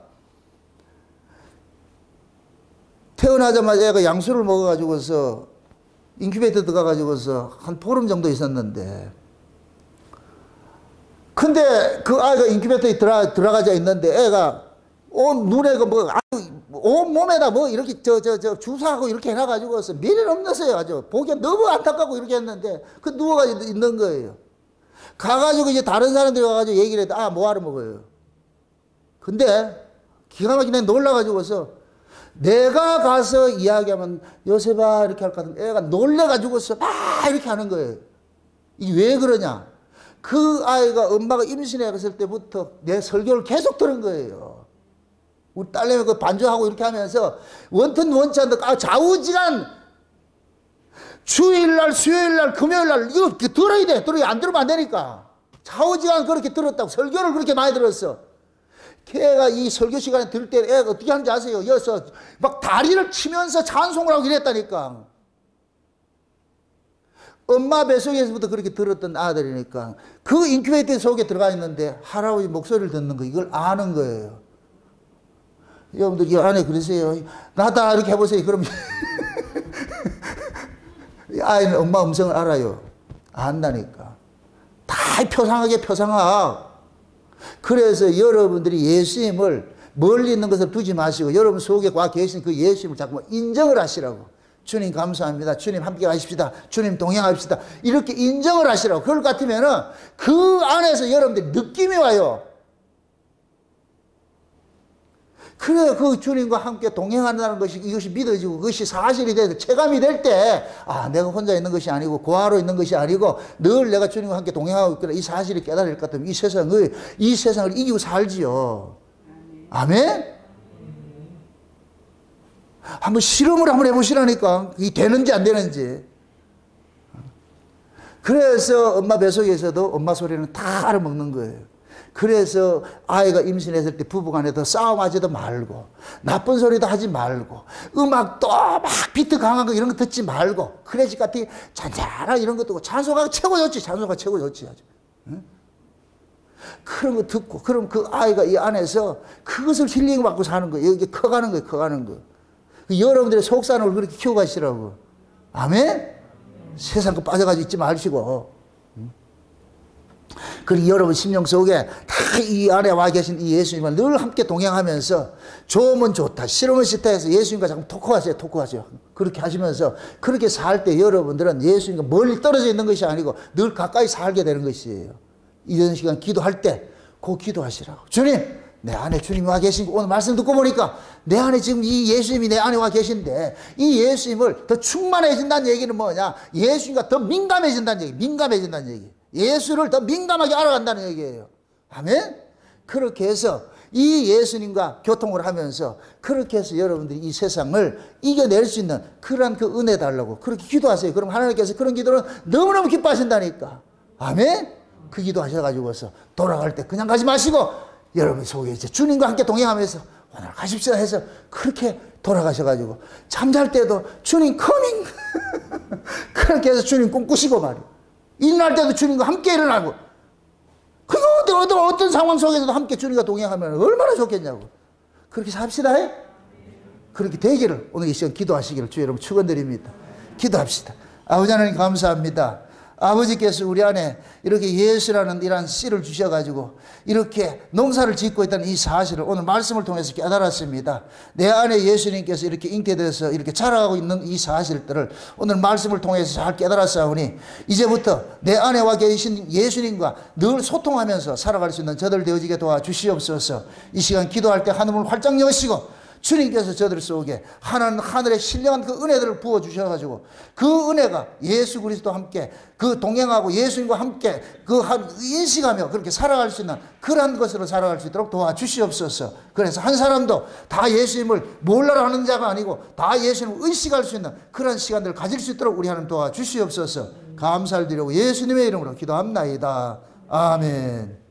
태어나자마자 애가 양수를 먹어가지고서 인큐베이터 들어가가지고서 한 보름 정도 있었는데, 근데 그 아이가 인큐베이터에 들어가자 있는데 애가 온 눈에 온 몸에다 이렇게 주사하고 이렇게 해놔가지고서 미련 없는서요. 아주 보기에 너무 안타깝고 이렇게 했는데 그 누워가지고 있는 거예요. 가가지고 이제 다른 사람들이 와가지고 얘기를 해도 뭐하러 먹어요. 근데 기가 막히게 놀라가지고서 내가 가서 이야기하면 요셉아 이렇게 할 것 같으면 애가 놀래가지고서 막 이렇게 하는 거예요. 이게 왜 그러냐. 그 아이가 엄마가 임신했을 때부터 내 설교를 계속 들은 거예요. 우리 딸내미 그 반주하고 이렇게 하면서 원튼 원치 않는데 좌우지간 주일날 수요일날 금요일날 이거 들어야 돼. 안 들으면 안 되니까. 좌우지간 그렇게 들었다고. 설교를 그렇게 많이 들었어. 걔가 이 설교 시간에 들을 때 애가 어떻게 하는지 아세요? 여기서 막 다리를 치면서 찬송을 하고 이랬다니까. 엄마 뱃속에서부터 그렇게 들었던 아들이니까 그 인큐베이터 속에 들어가 있는데 할아버지 목소리를 듣는 거 이걸 아는 거예요. 여러분들 이 안에 그러세요. 나다 이렇게 해보세요. 그럼 아이는 엄마 음성을 알아요. 안다니까. 다 표상학. 그래서 여러분들이 예수님을 멀리 있는 것을 두지 마시고 여러분 속에 와 계신 그 예수님을 자꾸 인정을 하시라고. 주님 감사합니다. 주님 함께 가십시다. 주님 동행합시다. 이렇게 인정을 하시라고. 그럴 것 같으면은 그 안에서 여러분들이 느낌이 와요. 그래, 그 주님과 함께 동행한다는 것이 이것이 믿어지고 그것이 사실이 돼서 체감이 될 때, 내가 혼자 있는 것이 아니고 고아로 있는 것이 아니고 늘 내가 주님과 함께 동행하고 있구나. 이 사실이 깨달을 것 같으면 이 세상을 이기고 살지요. 아멘? 한번 실험을 한번 해보시라니까. 이게 되는지 안 되는지. 그래서 엄마 뱃속에서도 엄마 소리는 다 알아먹는 거예요. 그래서 아이가 임신했을 때 부부간에도 싸움하지도 말고 나쁜 소리도 하지 말고 음악도 막 비트 강한 거 이런 거 듣지 말고 클래식 같은 잔잔한 이런 것도 찬송가가 최고 좋지. 찬송가 최고 좋지 아주. 응? 그런 거 듣고 그럼 그 아이가 이 안에서 그것을 힐링 받고 사는 거예요. 이게 커가는 거예요. 커가는 거. 여러분들의 속사람을 그렇게 키워 가시라고. 아멘? 세상 거 빠져가지고 있지 마시고. 그리고 여러분 심령 속에 다 이 안에 와 계신 이 예수님과 늘 함께 동행하면서 좋으면 좋다, 싫으면 싫다 해서 예수님과 자꾸 토크하세요. 토크하세요. 그렇게 하시면서 그렇게 살 때 여러분들은 예수님과 멀리 떨어져 있는 것이 아니고 늘 가까이 살게 되는 것이에요. 이런 시간 기도할 때 그 기도하시라고. 주님, 내 안에 주님이 와 계신 거 오늘 말씀 듣고 보니까 내 안에 지금 이 예수님이 내 안에 와 계신데 이 예수님을 더 충만해진다는 얘기는 뭐냐? 예수님과 더 민감해진다는 얘기. 민감해진다는 얘기. 예수를 더 민감하게 알아간다는 얘기예요. 아멘? 그렇게 해서 이 예수님과 교통을 하면서 그렇게 해서 여러분들이 이 세상을 이겨낼 수 있는 그러한 그 은혜 달라고 그렇게 기도하세요. 그럼 하나님께서 그런 기도는 너무너무 기뻐하신다니까. 아멘? 그 기도 하셔가지고서 돌아갈 때 그냥 가지 마시고 여러분 속에 이제 주님과 함께 동행하면서 오늘 가십시다 해서 그렇게 돌아가셔가지고 잠잘 때도 주님 커밍 그렇게 해서 주님 꿈꾸시고 말이에요. 일어날 때도 주님과 함께 일어나고 그리고 어떤 상황 속에서도 함께 주님과 동행하면 얼마나 좋겠냐고. 그렇게 삽시다 해. 그렇게 되기를 오늘 이 시간 기도하시기를 주 여러분 축원드립니다. 기도합시다. 아버지 하나님 감사합니다. 아버지께서 우리 안에 이렇게 예수라는 이러한 씨를 주셔가지고 이렇게 농사를 짓고 있다는 이 사실을 오늘 말씀을 통해서 깨달았습니다. 내 안에 예수님께서 이렇게 잉태돼서 이렇게 자라가고 있는 이 사실들을 오늘 말씀을 통해서 잘 깨달았사오니 이제부터 내 안에 와 계신 예수님과 늘 소통하면서 살아갈 수 있는 저들 되어지게 도와주시옵소서. 이 시간 기도할 때 하늘을 활짝 여시고 주님께서 저들 속에 하늘의 신령한 그 은혜들을 부어주셔가지고 그 은혜가 예수 그리스도와 함께 그 동행하고 예수님과 함께 그 인식하며 그렇게 살아갈 수 있는 그러한 것으로 살아갈 수 있도록 도와주시옵소서. 그래서 한 사람도 다 예수님을 몰라라 하는 자가 아니고 다 예수님을 의식할 수 있는 그런 시간들을 가질 수 있도록 우리 하나님 도와주시옵소서. 감사를 드리고 예수님의 이름으로 기도합나이다. 아멘.